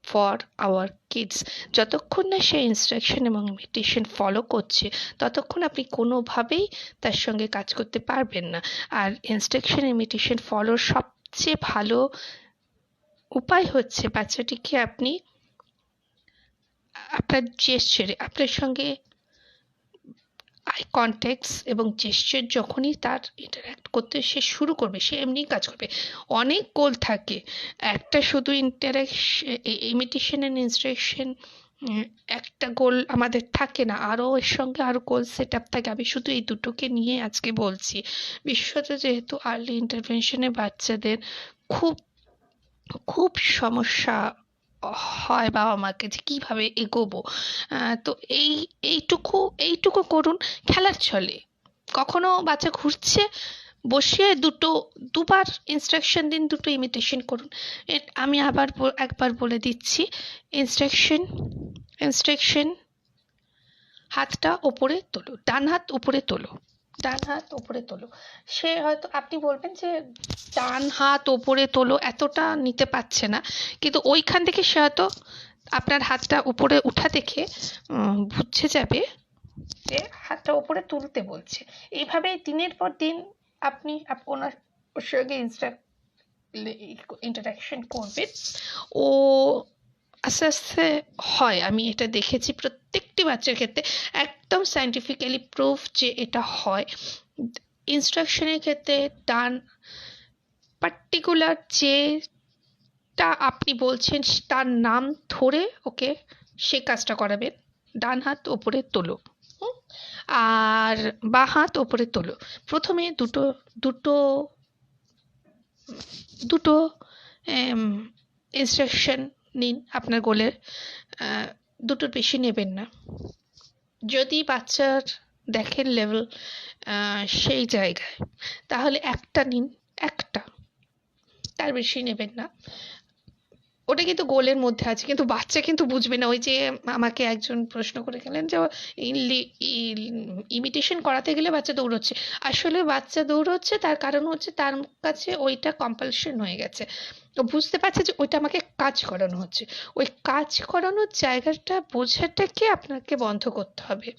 A: for our kids. যতক্ষণ না সে ইনস্ট্রাকশন এবং ইমিটেশন ফলো করছে, ততক্ষণ আপনি কোনোভাবেই তার সঙ্গে কাজ করতে পারবেন না। আর ইনস্ট্রাকশন ইমিটেশন ফলোর সবচেয়ে ভালো উপায় হচ্ছে বাচ্চাটিকে আপনি আপনার জেস্চারে, আপনার সঙ্গে আই কন্ট্যাক্টস এবং জেস্চার যখনই তার ইন্টারাক্ট করতে সে শুরু করবে, সে এমনিই কাজ করবে। অনেক গোল থাকে, একটা শুধু ইমিটেশন অ্যান্ড ইনস্ট্রাকশন একটা গোল আমাদের থাকে না, আরও এর সঙ্গে আরও গোল সেট আপ থাকে। আমি শুধু এই দুটোকে নিয়ে আজকে বলছি। বিশেষত যেহেতু আর্লি ইন্টারভেনশনে বাচ্চাদের খুব খুব সমস্যা হয় বাবা মাকে যে কিভাবে এগোবো। তো এইটুকু করুন খেলার ছলে। কখনো বাচ্চা ঘুরছে, বসিয়ে দুবার ইনস্ট্রাকশন দিন, দুটো ইমিটেশন করুন। আমি আবার একবার বলে দিচ্ছি, ইনস্ট্রাকশন, হাতটা ওপরে তোলো, ডান হাত উপরে তোলো, ডান হাত ওপরে তোলো। সে হয়তো, আপনি বলবেন যে ডান হাত ওপরে তোলো এতটা নিতে পারছে না, কিন্তু ওইখান থেকে সে হয়তো আপনার হাতটা উপরে উঠা দেখে বুঝে যাবে যে হাতটা ওপরে তুলতে বলছে। এইভাবে দিনের পর দিন আপনি ওনার সঙ্গে ইন্টারাকশন করবেন, ও আস্তে আস্তে হয়। আমি এটা দেখেছি প্রত্যেকটি বাচ্চার ক্ষেত্রে, একদম সায়েন্টিফিক্যালি প্রুফ যে এটা হয়। ইনস্ট্রাকশনের ক্ষেত্রে ডান পার্টিকুলার যেটা আপনি বলছেন তার নাম ধরে ওকে সে কাজটা করাবেন। ডান হাত ওপরে তোলো, আর বাঁ হাত ওপরে তোলো। প্রথমে দুটো দুটো দুটো ইনস্ট্রাকশন নিন আপনার গোলের, দুটোর বেশি নেবেন না। যদি বাচ্চার দেখেন লেভেল সেই জায়গায়, তাহলে একটা নিন, একটা, তার বেশি নেবেন না। ওটা কিন্তু গোলের মধ্যে আছে, কিন্তু বাচ্চা কিন্তু বুঝবে না। ওই যে আমাকে একজন প্রশ্ন করে গেলেন যে ইমিটেশন করাতে গেলে বাচ্চা দৌড়চ্ছে। আসলে বাচ্চা দৌড়চ্ছে তার কারণ হচ্ছে তার কাছে ওইটা কম্পালশন হয়ে গেছে। তো বুঝতে পারছে যে ওইটা আমাকে কাজ করানো হচ্ছে। ওই কাজ করানোর জায়গাটা বোঝাটাকে আপনাকে বন্ধ করতে হবে।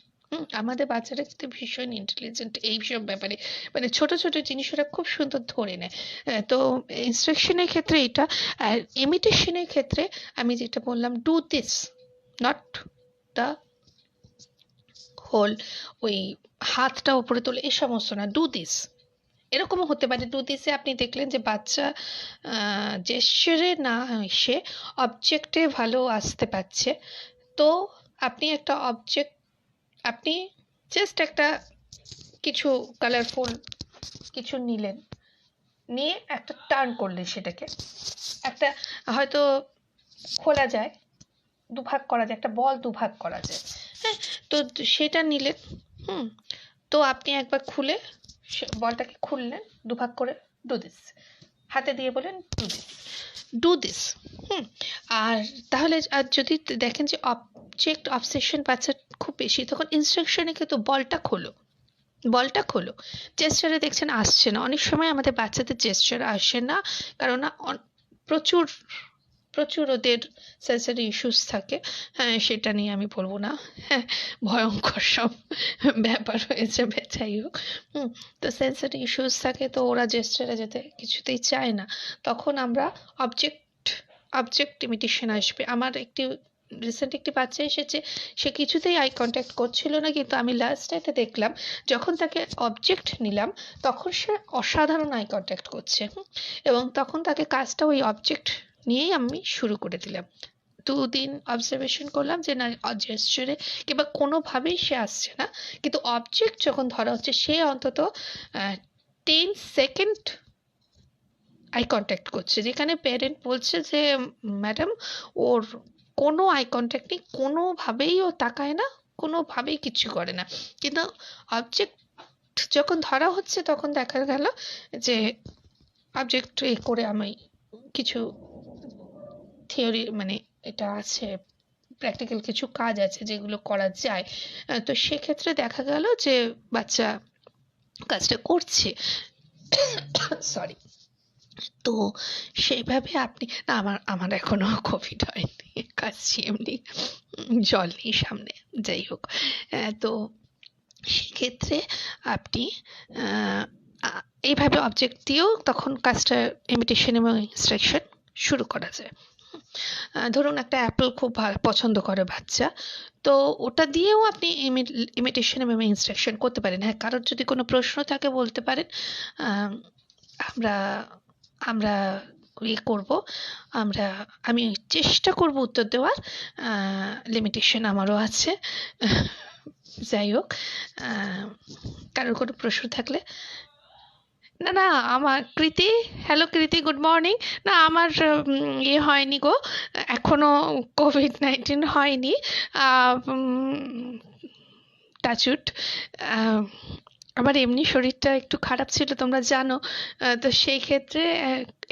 A: আমাদের বাচ্চারা কিন্তু ভীষণ ইন্টেলিজেন্ট এইসব ব্যাপারে, মানে ছোট ছোট জিনিস ওরা খুব সুন্দর ধরে নেয়। তো ইনস্ট্রাকশনের ক্ষেত্রে এটা, আর ইমিটেশনের ক্ষেত্রে আমি যেটা বললাম, do this, not the whole, ওই হাতটা উপরে তোলে এই সমস্ত না, ডু দিস, এরকমও হতে পারে ডু দিসে আপনি দেখলেন যে বাচ্চা জেস্চারে না এসে অবজেক্টে ভালো আসতে পারছে, তো আপনি একটা অবজেক্ট, আপনি জাস্ট একটা কিছু কালারফুল কিছু নিলেন, নিয়ে একটা টার্ন করলেন, সেটাকে একটা হয়তো খোলা যায়, দুভাগ করা যায়, একটা বল দুভাগ করা যায়, হ্যাঁ, তো সেটা নিলেন। তো আপনি একবার খুলে বলটাকে খুললেন দুভাগ করে, ডু দিস, হাতে দিয়ে বলেন ডু দিস। আর তাহলে আর যদি দেখেন যে অবজেক্ট অবসেশন বাচ্চার খুব বেশি, তখন ইনস্ট্রাকশনে কিন্তু বলটা খোলো। জেস্চারে দেখছেন আসছে না, অনেক সময় আমাদের বাচ্চাদের জেস্চার আসে না, কারণ প্রচুর প্রচুর ওদের সেন্সরি ইস্যুস থাকে। হ্যাঁ, সেটা নিয়ে আমি বলবো না, হ্যাঁ, ভয়ঙ্কর সব ব্যাপার হয়ে যাবে, যাই হোক। তো সেন্সরি ইস্যুস থাকে, তো ওরা জেস্চারে যেতে কিছুতেই চায় না, তখন আমরা অবজেক্ট ইমিটেশন আসবে। আমার রিসেন্ট একটি বাচ্চা এসেছে, সে কিছুতেই আই কন্ট্যাক্ট করছিল না, কিন্তু আমি লাস্ট টাইতে দেখলাম যখন তাকে অবজেক্ট নিলাম তখন সে অসাধারণ আই কন্ট্যাক্ট করছে, এবং তখন তাকে কাজটা ওই অবজেক্ট নিয়েই আমি শুরু করে দিলাম। 2 দিন অবজারভেশন করলাম যে না, জেস্চারে কিংবা কোনোভাবেই সে আসছে না, কিন্তু অবজেক্ট যখন ধরা হচ্ছে সে অন্তত 10 সেকেন্ড আই কন্ট্যাক্ট করছে, যেখানে প্যারেন্ট বলছে যে ম্যাডাম ওর কোনো আই কন্ট্যাক্ট নেই, কোনোভাবেই ও তাকায় না, কোনোভাবেই কিছু করে না, কিন্তু অবজেক্ট যখন ধরা হচ্ছে তখন দেখা গেল যে অবজেক্ট করে আমি কিছু থিওরি, মানে এটা আছে, প্র্যাকটিক্যাল কিছু কাজ আছে যেগুলো করা যায়, তো সেক্ষেত্রে দেখা গেল যে বাচ্চা কাজটা করছে। সরি। তো সেইভাবে আপনি না, আমার এখনো কোভিড হয়নি, কাশছি এমনি, জল নেই সামনে, যাই হোক। তো সেক্ষেত্রে আপনি এইভাবে অবজেক্ট দিয়েও তখন কাজটা ইমিটেশন এবং ইনস্ট্রাকশন শুরু করা যায়। ধরুন একটা অ্যাপেল খুব পছন্দ করে বাচ্চা, তো ওটা দিয়েও আপনি ইমিটেশন এবং ইনস্ট্রাকশন করতে পারেন। হ্যাঁ, কারোর যদি কোনো প্রশ্ন থাকে বলতে পারেন, আমরা আমরা করব, আমি চেষ্টা করব উত্তর দেওয়ার, লিমিটেশন আমারও আছে। যাই হোক, কারোর কোনো প্রশ্ন থাকলে। না না, আমার কৃতি, হ্যালো কৃতি, গুড মর্নিং। না, আমার হয়নি গো, এখনো কোভিড-19 হয়নি, টাচউড। আমার এমনি শরীরটা একটু খারাপ ছিল, তোমরা জানো, তো সেই ক্ষেত্রে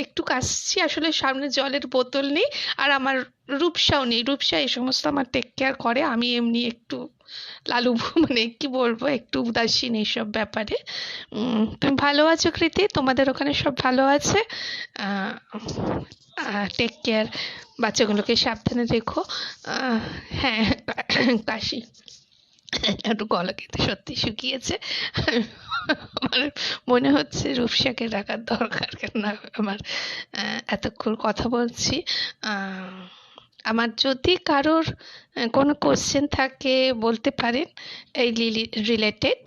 A: একটু কাশছি, আসলে সামনে জলের বোতল নেই, আর আমার রূপসাও নেই, রূপসা এই সমস্ত আমার টেক কেয়ার করে, আমি এমনি একটু লালু, মানে কি বলবো, একটু উদাসীন এইসব ব্যাপারে। তুমি ভালো আছো কৃতি? তোমাদের ওখানে সব ভালো আছে? টেক কেয়ার, বাচ্চাগুলোকে সাবধানে রেখো। হ্যাঁ, কাশি, একটু গলা কিন্তু সত্যি শুকিয়েছে, আমার মনে হচ্ছে রূপসাকে রাখার দরকার, কেন আমার এতক্ষণ কথা বলছি। আমার যদি কারোর কোনো কোশ্চেন থাকে বলতে পারেন এই রিলেটেড।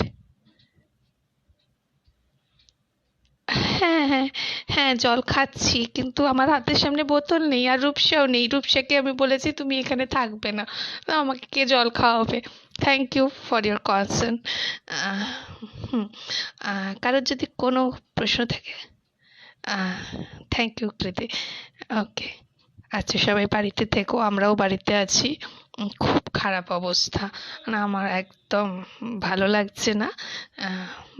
A: হ্যাঁ হ্যাঁ হ্যাঁ, জল খাচ্ছি, কিন্তু আমার হাতের সামনে বোতল নেই, আর রূপসাও নেই, রূপসাকে আমি বলেছি তুমি এখানে থাকবে না, আমাকে কে জল খাওয়াবে। Thank you for your concern. কারোর যদি কোনো প্রশ্ন থাকে, থ্যাংক ইউ কৃতি। ওকে, আচ্ছা, সবাই বাড়িতে থেকো, আমরাও বাড়িতে আছি, খুব খারাপ অবস্থা, না আমার একদম ভালো লাগছে না,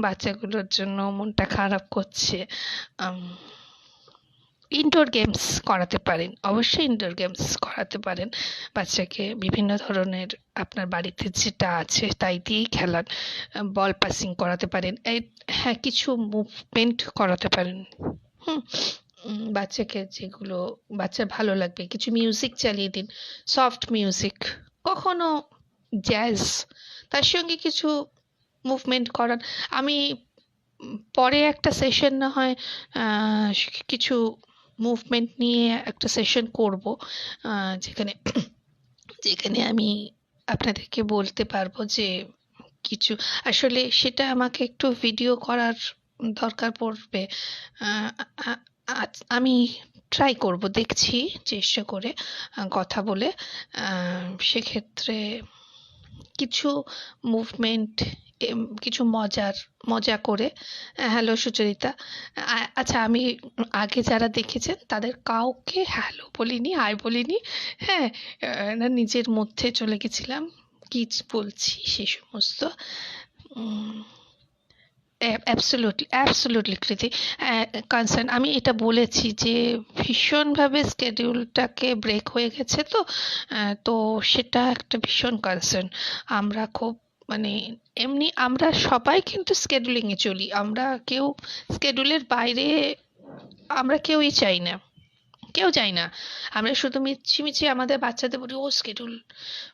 A: বাচ্চাগুলোর জন্য মনটা খারাপ করছে। ইনডোর গেমস করাতে পারেন, অবশ্যই ইনডোর গেমস করাতে পারেন বাচ্চাকে, বিভিন্ন ধরনের আপনার বাড়িতে যেটা আছে তাই দিয়েই খেলান, বল পাসিং করাতে পারেন, হ্যাঁ, কিছু মুভমেন্ট করাতে পারেন। বাচ্চাকে যেগুলো বাচ্চার ভালো লাগবে, কিছু মিউজিক চালিয়ে দিন, সফট মিউজিক, কখনো জ্যাজ, তার সঙ্গে কিছু মুভমেন্ট করান। আমি পরে একটা সেশন না হয় কিছু মুভমেন্ট নিয়ে একটা সেশন করব, যেখানে যেখানে আমি আপনাদেরকে বলতে পারবো যে কিছু, আসলে সেটা আমাকে একটু ভিডিও করার দরকার পড়বে। আহ, আ- আমি ট্রাই করব, দেখছি চেষ্টা করে কথা বলে সেক্ষেত্রে কিছু মুভমেন্ট, কিছু মজা করে। হ্যালো সুচরিতা। আচ্ছা, আমি আগে যারা দেখেছেন তাদের কাউকে হ্যালো বলিনি, হাই বলিনি। হ্যাঁ, না, নিজের মধ্যে চলে গেছিলাম, কি বলছি সে সমস্ত। অ্যাবসোলুটলি, অ্যাবসোলুটলি কৃতি। কনসার্ন আমি এটা বলেছি যে ভীষণভাবে স্কেডিউলটাকে ব্রেক হয়ে গেছে, তো তো সেটা একটা ভীষণ কনসার্ন। আমরা খুব মানে এমনি আমরা সবাই কিন্তু স্কেডুলিংয়ে চলি, আমরা কেউ স্কেডুলের বাইরে আমরা কেউই চাই না, কেউ চাই না। আমরা শুধু মিছিমিছি আমাদের বাচ্চাদের বলি ও স্কেডিউল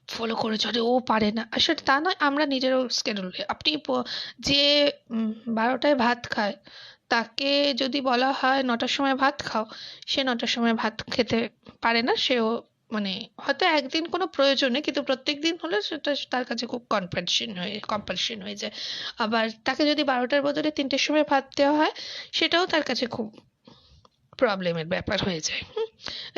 A: ফলো করে চলে, ও পারে না। আসলে তা নয়, আমরা নিজেরাও স্কেডিউল, আপনি যে 12টায় ভাত খায় তাকে যদি বলা হয় 9টার সময় ভাত খাও, সে 9টার সময় ভাত খেতে পারে না। সেও মানে হয়তো একদিন কোনো প্রয়োজনে, কিন্তু প্রত্যেক দিন হলে সেটা তার কাছে খুব কম্পালশন হয়ে যায়। আবার তাকে যদি 12টার বদলে 3টের সময় ভাত দেওয়া হয়, সেটাও তার কাছে খুব প্রবলেমের ব্যাপার হয়ে যায়।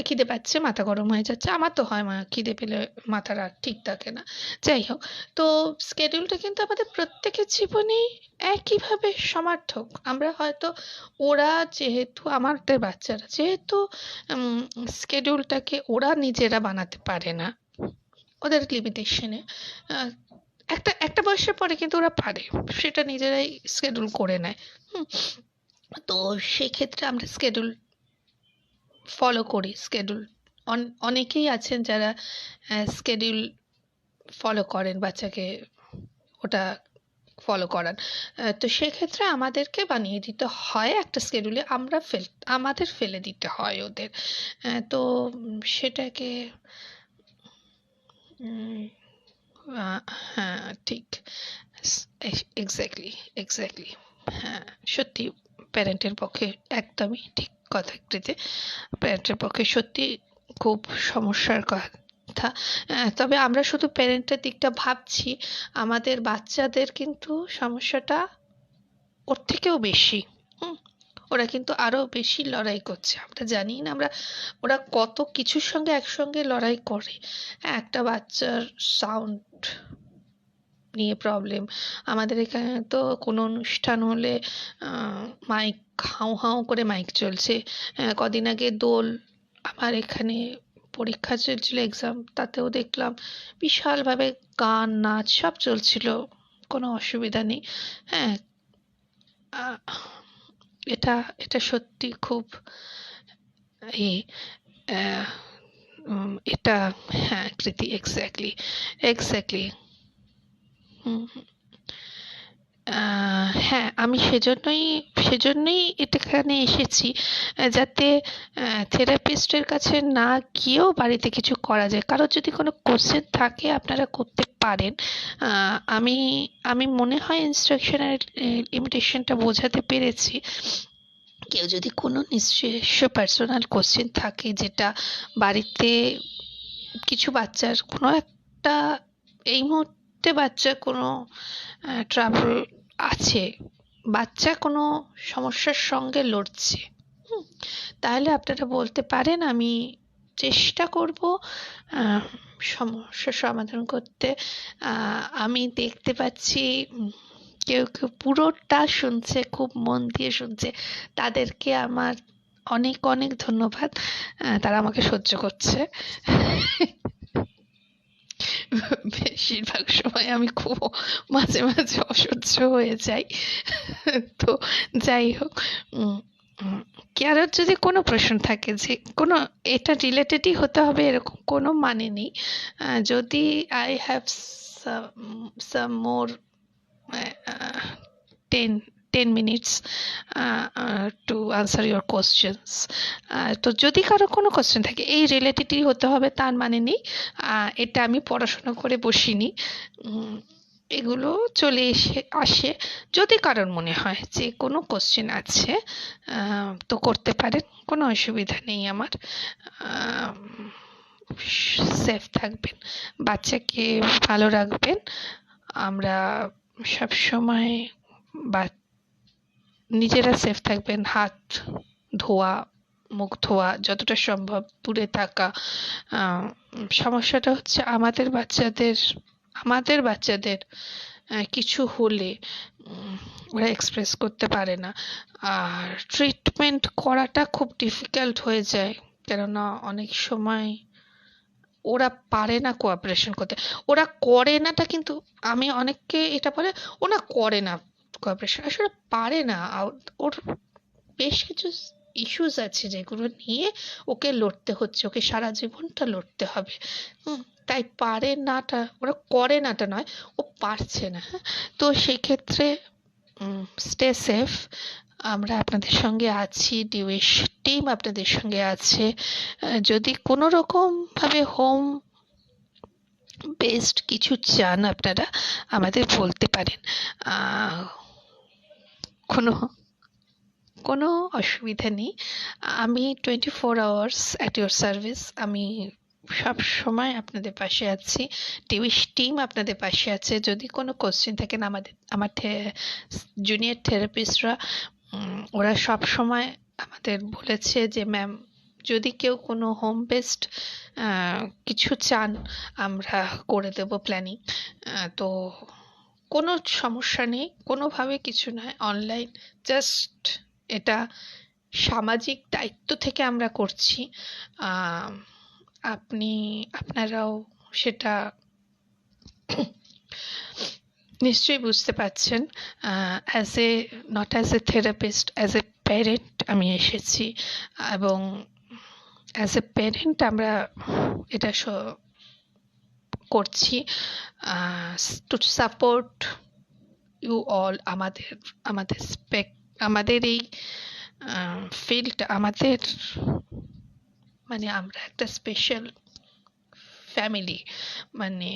A: খিদে পাচ্ছে, মাথা গরম হয়ে যাচ্ছে, আমার তো হয়, খিদে পেলে মাথার আর ঠিক থাকে না। যাই হোক, তো স্কেডিউলটা কিন্তু আমাদের প্রত্যেকের জীবনেই একইভাবে সমার্থক। আমরা হয়তো ওরা যেহেতু আমাদের বাচ্চারা যেহেতু স্কেডিউলটাকে ওরা নিজেরা বানাতে পারে না, ওদের লিমিটেশনে একটা একটা বয়সের পরে কিন্তু ওরা পারে, সেটা নিজেরাই স্কেডিউল করে নেয়। হুম, তো সেক্ষেত্রে আমরা স্কেডিউল ফলো করি। স্কেডিউল অনেকেই আছেন যারা স্কেডিউল ফলো করেন, বাচ্চাকে ওটা ফলো করান। তো সেক্ষেত্রে আমাদেরকে বানিয়ে দিতে হয় একটা স্কেডিউলে, আমাদের ফেলে দিতে হয় ওদের। তো সেটাকে উম, হ্যাঁ, ঠিক। Exactly, exactly. হ্যাঁ, সত্যি প্যারেন্টের পক্ষে একদমই ঠিক কথা কৃতে। প্যারেন্টের পক্ষে সত্যি খুব সমস্যার কথা। তবে আমরা শুধু প্যারেন্টের দিকটা ভাবছি, আমাদের বাচ্চাদের কিন্তু সমস্যাটা ওর থেকেও বেশি। হুম, ওরা কিন্তু আরো বেশি লড়াই করছে, আমরা জানি না। ওরা কত কিছুর সঙ্গে একসঙ্গে লড়াই করে। একটা বাচ্চার সাউন্ড নিয়ে প্রবলেম, আমাদের এখানে তো কোনো অনুষ্ঠান হলে মাইক, হাউ হাউ করে মাইক চলছে। কদিন আগে দোল, আমার এখানে পরীক্ষা চলছিল, এক্সাম, তাতেও দেখলাম বিশালভাবে গান নাচ সব চলছিল, কোনো অসুবিধা নেই। হ্যাঁ, আহ, এটা এটা সত্যি খুব এ আহ, এটা, হ্যাঁ কৃতি, এক্স্যাক্টলি, এক্স্যাক্টলি। হুম। হ্যাঁ, আমি সেজন্যই এখানে এসেছি, যাতে থেরাপিস্টের কাছে না গিয়েও বাড়িতে কিছু করা যায়। কারোর যদি কোনো কোশ্চেন থাকে আপনারা করতে পারেন। আমি আমি মনে হয় ইনস্ট্রাকশনের লিমিটেশনটা বোঝাতে পেরেছি। কেউ যদি কোনো নিজস্ব পার্সোনাল কোশ্চেন থাকে, যেটা বাড়িতে কিছু বাচ্চার কোনো একটা, এই মুহূর্তে বাচ্চার কোনো ট্রাবল আছে, বাচ্চা কোনো সমস্যার সঙ্গে লড়ছে, হুম, তাহলে আপনারা বলতে পারেন, আমি চেষ্টা করব আহ, সমস্যার সমাধান করতে। আমি দেখতে পাচ্ছি কেউ কেউ পুরোটা শুনছে, খুব মন দিয়ে শুনছে, তাদেরকে আমার অনেক অনেক ধন্যবাদ। তারা আমাকে সহ্য করছে। বেশিরভাগ সময় আমি খুব মাঝে মাঝে অসহ্য হয়ে যাই। তো যাই হোক, কারোর যদি কোনো প্রশ্ন থাকে, যে কোনো, এটা রিলেটেডই হতে হবে এরকম কোনো মানে নেই। যদি I have some more 10 minutes to answer your questions. তো যদি কারো কোনো কোশ্চেন থাকে, এই রিলেটেডই হতে হবে তার মানে নেই। এটা আমি পড়াশোনা করে বসিনি, এগুলো চলে আসে। যদি কারোর মনে হয় যে কোনো কোশ্চেন আছে, তো করতে পারেন, কোনো অসুবিধা নেই আমার। সেফ থাকবেন, বাচ্চাকে ভালো রাখবেন। আমরা সব সময় নিজেরা সেফ থাকবেন, হাত ধোয়া, মুখ ধোয়া, যতটা সম্ভব দূরে থাকা। সমস্যাটা হচ্ছে আমাদের বাচ্চাদের কিছু হলে ওরা এক্সপ্রেস করতে পারে না, আর ট্রিটমেন্ট করাটা খুব ডিফিকাল্ট হয়ে যায়, কেননা অনেক সময় ওরা পারে না কোঅপারেশন করতে। ওরা করে নাটা কিন্তু, আমি অনেককে এটা বলে ওরা করে না কোঅপারেশন, আসলে পারে না। ওর বেশ কিছু ইস্যুস আছে যেগুলো নিয়ে ওকে লড়তে হচ্ছে, ওকে সারা জীবনটা লড়তে হবে। তাই পারে নাটা, ওরা করে নাটা নয়, ও পারছে না। হ্যাঁ, তো সেক্ষেত্রে স্টে সেফ। আমরা আপনাদের সঙ্গে আছি, ডিউইশ টিম আপনাদের সঙ্গে আছে। যদি কোনো রকম ভাবে হোম বেসড কিছু চান আপনারা আমাদের বলতে পারেন। কোনো কোনো অসুবিধা নেই, আমি 24 hours অ্যাট ইউর সার্ভিস। আমি সব সময় আপনাদের পাশে আছি, ডিউইশ টিম আপনাদের পাশে আছে। যদি কোনো কোশ্চেন থাকেন, আমার জুনিয়র থেরাপিস্টরা ওরা সব সময় আমাদের বলেছে যে ম্যাম, যদি কেউ কোনো হোম বেসড কিছু চান আমরা করে দেব প্ল্যানিং। তো কোনো সমস্যা নেই, কোনোভাবে কিছু নয়, অনলাইন জাস্ট এটা সামাজিক দায়িত্ব থেকে আমরা করছি। আপনারাও সেটা নিশ্চয়ই বুঝতে পারছেন। Not as a therapist, as a parent আমি এসেছি, এবং অ্যাজ এ প্যারেন্ট আমরা এটা করছি টু সাপোর্ট ইউ অল। আমাদের এই ফিল্ড, মানে আমরা একটা স্পেশাল ফ্যামিলি, মানে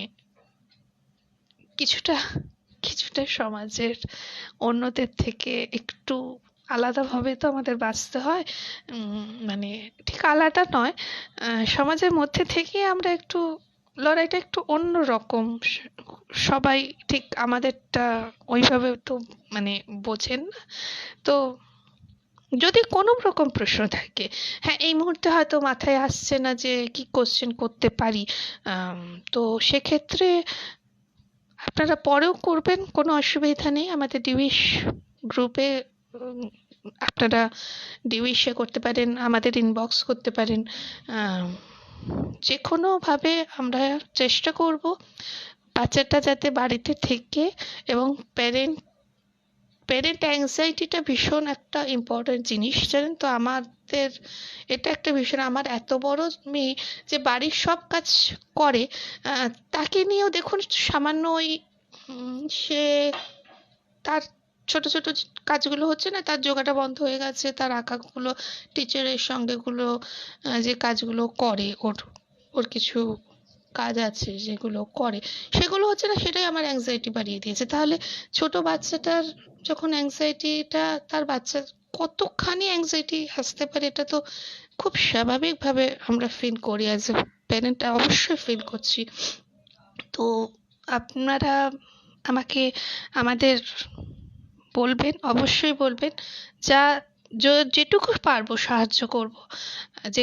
A: কিছুটা সমাজের অন্যদের থেকে একটু আলাদাভাবে তো আমাদের বাঁচতে হয়। মানে ঠিক আলাদা নয়, সমাজের মধ্যে থেকে আমরা একটু লড়াইটা একটু অন্য রকম। সবাই ঠিক আমাদেরটা ওইভাবে তো মানে বোঝেন না। তো যদি কোনো রকম প্রশ্ন থাকে, হ্যাঁ এই মুহূর্তে হয়তো মাথায় আসছে না যে কি কোশ্চেন করতে পারি, তো সেক্ষেত্রে আপনারা পরেও করবেন, কোনো অসুবিধা নেই। আমাদের ডিউইশ গ্রুপে আপনারা ডিউইশে করতে পারেন, আমাদের ইনবক্স করতে পারেন। যে কোনোভাবে আমরা চেষ্টা করব বাচ্চাটা যাতে বাড়িতে থেকে, এবং প্যারেন্ট অ্যাংজাইটিটা ভীষণ একটা ইম্পর্টেন্ট জিনিস, জানেন তো। এটা একটা ভীষণ, আমার এত বড় মেয়ে যে বাড়ির সব কাজ করে, তাকে নিয়েও দেখুন সামান্য ওই সে তার ছোট ছোট কাজগুলো হচ্ছে না, তার যোগাটা বন্ধ হয়ে গেছে, তার আঁকাগুলো টিচারের সঙ্গেগুলো যে কাজগুলো করে, ওর কিছু কাজ আছে যেগুলো করে, সেগুলো হচ্ছে না, সেটাই আমার অ্যাংজাইটি বাড়িয়ে দিয়েছে। তাহলে ছোট বাচ্চাটার যখন অ্যাংজাইটিটা, তার বাচ্চার কতখানি অ্যাংজাইটি আসতে পারে, এটা তো খুব স্বাভাবিকভাবে আমরা ফিল করি, অ্যাজ এ প্যারেন্ট অবশ্যই ফিল করছি। তো আপনারা আমাদের বলবেন, অবশ্যই বলবেন, যেটুকু পারবো সাহায্য করব। যে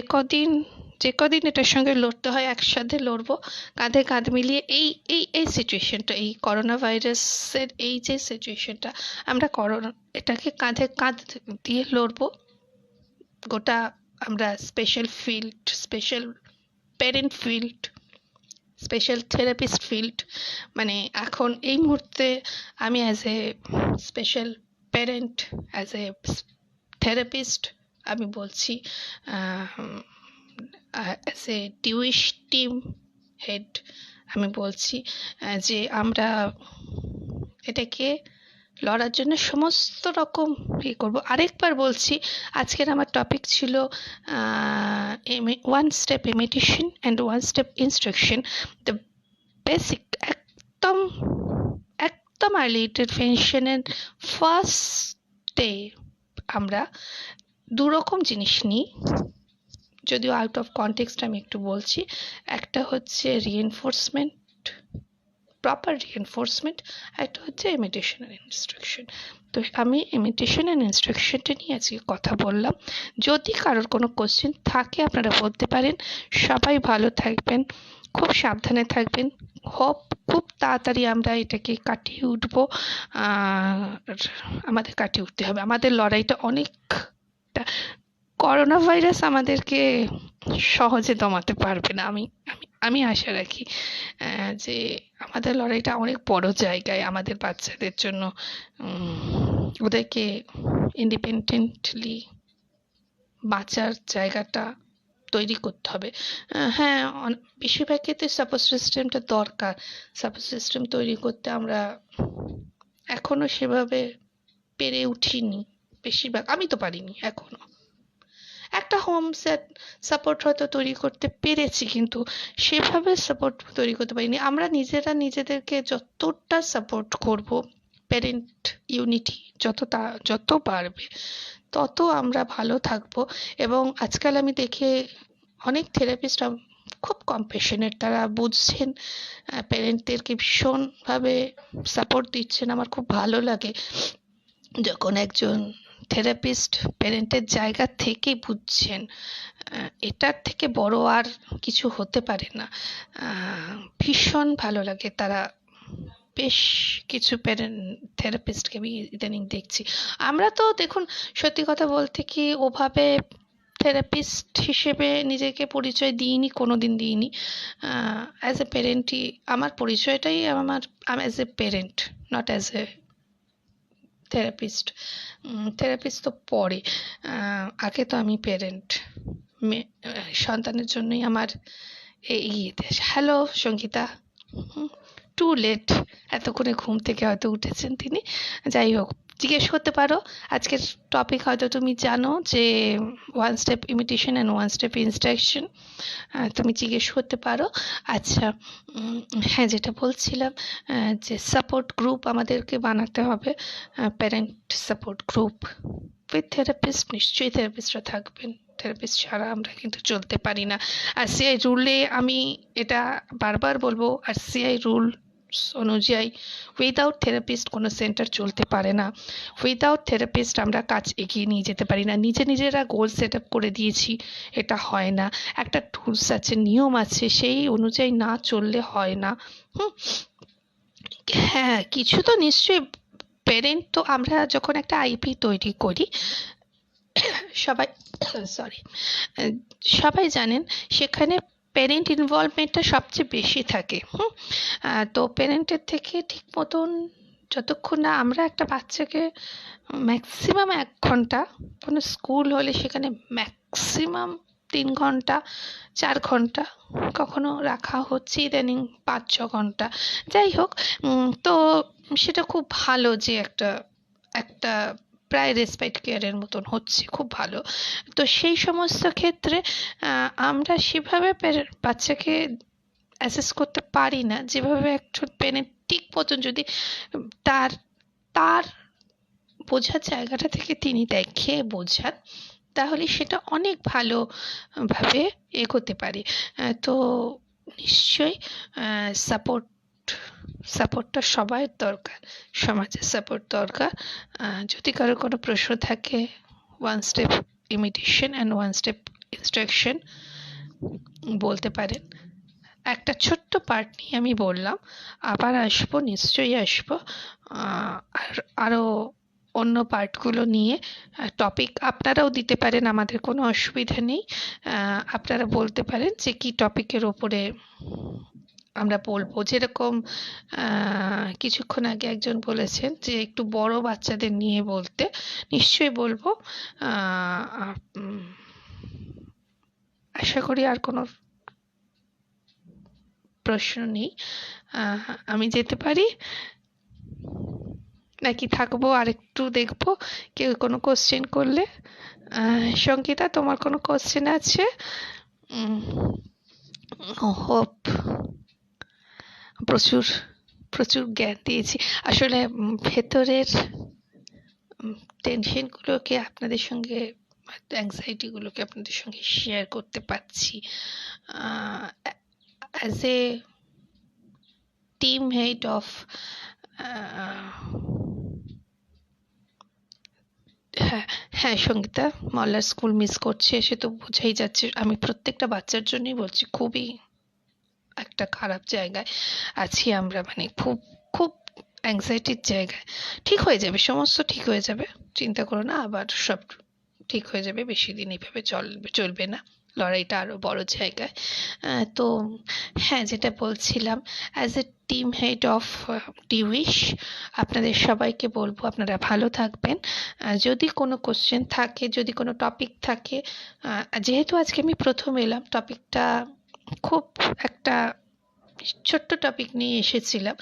A: কদিন এটার সঙ্গে লড়তে হয় একসাথে লড়বো, কাঁধে কাঁধ মিলিয়ে। এই সিচুয়েশনটা, এই করোনা ভাইরাসের এই যে সিচুয়েশনটা, আমরা এটাকে কাঁধে কাঁধ দিয়ে লড়বো। গোটা আমরা special parent field, special therapist field, মানে এখন এই মুহূর্তে আমি as a special parent, as a therapist আমি বলছি, অ্যাজ এ ডিউইশ টিম হেড আমি বলছি যে আমরা এটাকে লড়ার জন্য সমস্ত রকম করব। আরেকবার বলছি, আজকের আমার টপিক ছিল one step imitation and one step instruction, the basic, একদম আর্লি ইন্টারভেনশনের ফার্স্টে আমরা দুরকম জিনিস নিই, যদিও আউট অফ কনটেক্সট আমি একটু বলছি। একটা হচ্ছে প্রপার রিএনফোর্সমেন্ট, একটা হচ্ছে ইমিটেশন আর ইনস্ট্রাকশন। তো আমি ইমিটেশন অ্যান্ড ইনস্ট্রাকশনটা নিয়ে আজকে কথা বললাম। যদি কারোর কোনো কোশ্চেন থাকে আপনারা বলতে পারেন। সবাই ভালো থাকবেন, খুব সাবধানে থাকবেন। খুব তাড়াতাড়ি আমরা এটাকে কাটিয়ে উঠবো। আমাদের কাটিয়ে উঠতে হবে। আমাদের লড়াইটা অনেকটা, করোনা ভাইরাস আমাদেরকে সহজে দমাতে পারবে না। আমি আমি আমি আশা রাখি যে আমাদের লড়াইটা অনেক বড় জায়গায়, আমাদের বাচ্চাদের জন্য ওদেরকে ইন্ডিপেন্ডেন্টলি বাঁচার জায়গাটা তৈরি করতে হবে। হ্যাঁ, বেশিরভাগ ক্ষেত্রে সাপোর্ট সিস্টেমটা দরকার। সাপোর্ট সিস্টেম তৈরি করতে আমরা এখনো সেভাবে পেরে উঠিনি। বেশিরভাগ, আমি তো পারিনি এখনো। একটা হোম সাপোর্ট হয়তো তৈরি করতে পেরেছি, কিন্তু সেভাবে সাপোর্ট তৈরি করতে পারিনি। আমরা নিজেরা নিজেদেরকে যতটা সাপোর্ট করব, প্যারেন্ট ইউনিটি যত বাড়বে তত আমরা ভালো থাকবো। এবং আজকাল আমি দেখে অনেক থেরাপিস্ট খুব কম্প্যাশনেট, তারা বুঝছেন, প্যারেন্টদেরকে ভীষণভাবে সাপোর্ট দিচ্ছেন। আমার খুব ভালো লাগে যখন একজন থেরাপিস্ট প্যারেন্টের জায়গা থেকে বুঝছেন। এটার থেকে বড় আর কিছু হতে পারে না। ভীষণ ভালো লাগে। তারা বেশ কিছু প্যারেন্ট থেরাপিস্টকে আমি ইদানিং দেখছি। আমরা তো দেখুন, সত্যি কথা বলতে কি ওভাবে থেরাপিস্ট হিসেবে নিজেকে পরিচয় দিইনি, কোনোদিন দিইনি। অ্যাজ এ প্যারেন্টই আমার পরিচয়টাই, আমার as a parent, not as a therapist. Therapist তো পরে, আগে তো আমি প্যারেন্ট। সন্তানের জন্যই আমার এই দেশ। হ্যালো সঙ্গীতা, টু লেট, এতক্ষণে ঘুম থেকে হয়তো উঠেছেন তিনি। যাই হোক, জিজ্ঞেস করতে পারো। আজকের টপিক হয়তো তুমি জানো যে one step imitation and one step instruction. তুমি জিজ্ঞেস করতে পারো। আচ্ছা, হ্যাঁ, যেটা বলছিলাম যে সাপোর্ট গ্রুপ আমাদেরকে বানাতে হবে, parent support group with therapist. নিশ্চয়ই থেরাপিস্টরা থাকবেন, থেরাপিস্ট ছাড়া আমরা কিন্তু চলতে পারি না। আর সিআই রুলে আমি এটা বারবার বলবো, আর সিআই রুল অনুযায়ী উইদাউট থেরাপিস্ট কোনো সেন্টার চলতে পারে না। উইদাউট থেরাপিস্ট আমরা কাজ এগিয়ে নিয়ে যেতে পারি না। নিজেরা গোল সেট আপ করে দিয়েছি, এটা হয় না। একটা টুলস আছে, নিয়ম আছে, সেই অনুযায়ী না চললে হয় না। হ্যাঁ, কিছু তো নিশ্চয়ই প্যারেন্ট তো, আমরা যখন একটা আইপি তৈরি করি সবাই সবাই জানেন সেখানে প্যারেন্ট ইনভলভমেন্টটা সবচেয়ে বেশি থাকে। তো প্যারেন্টের থেকে ঠিক মতন যতক্ষণ না আমরা একটা বাচ্চাকে ম্যাক্সিমাম 1 ঘন্টা, কোনো স্কুল হলে সেখানে ম্যাক্সিমাম 3 ঘন্টা 4 ঘন্টা কখনো রাখা হচ্ছে, ইদানিং 5-6 ঘন্টা। যাই হোক, তো সেটা খুব ভালো যে একটা প্রায় রেসপেক্ট কেয়ারের মতন হচ্ছে, খুব ভালো। তো সেই সমস্ত ক্ষেত্রে আমরা সেভাবে বাচ্চাকে অ্যাসেস করতে পারি না যেভাবে একজন প্যারেন্ট ঠিক মতন যদি তার তার বোঝার জায়গাটা থেকে তিনি দেখে বোঝান, তাহলে সেটা অনেক ভালোভাবে এগোতে পারে। তো নিশ্চয়ই সাপোর্টটা সবার দরকার, সমাজের সাপোর্ট দরকার। যদি কারো কোনো প্রশ্ন থাকে, one step imitation and one step instruction বলতে পারেন। একটা ছোট্ট পার্ট নিয়ে আমি বললাম, আবার আসবো, নিশ্চয়ই আসবো। আর আরও অন্য পার্টগুলো নিয়ে টপিক আপনারাও দিতে পারেন, আমাদের কোনো অসুবিধা নেই। আপনারা বলতে পারেন যে কি টপিকের ওপরে আমরা বলবো। যেরকম কিছুক্ষণ আগে একজন বলেছেন যে একটু বড় বাচ্চাদের নিয়ে বলতে, নিশ্চয়ই বলবো। আশা করি আর কোনো প্রশ্ন নেই। আমি যেতে পারি নাকি থাকবো, আর একটু দেখবো কেউ কোনো কোশ্চেন করলে। সঙ্গীতা, তোমার কোনো কোশ্চেন আছে? হোপ প্রচুর প্রচুর জ্ঞান দিয়েছি। আসলে ভেতরের টেনশনগুলোকে আপনাদের সঙ্গে, অ্যাংজাইটিগুলোকে আপনাদের সঙ্গে শেয়ার করতে পারছি। As a team head of হ্যাঁ, হ্যাঁ সঙ্গীতা, মল্লার স্কুল মিস করছে সে তো বোঝাই যাচ্ছে। আমি প্রত্যেকটা বাচ্চার জন্যই বলছি, খুবই একটা খারাপ জায়গায় আছি আমরা, মানে খুব খুব অ্যাংজাইটির জায়গায়। ঠিক হয়ে যাবে, সমস্ত ঠিক হয়ে যাবে, চিন্তা করো না। আবার সব ঠিক হয়ে যাবে, বেশি দিন এইভাবে চলবে না, লড়াইটা আরো বড় জায়গায়। তো হ্যাঁ, যেটা বলছিলাম, as a team head of Dewish আপনাদের সবাইকে বলবো আপনারা ভালো থাকবেন। যদি কোনো কোশ্চেন থাকে, যদি কোনো টপিক থাকে, যেহেতু আজকে আমি প্রথম এলাম, টপিকটা খুব একটা ছোট্ট টপিক নিয়ে এসেছিলাম,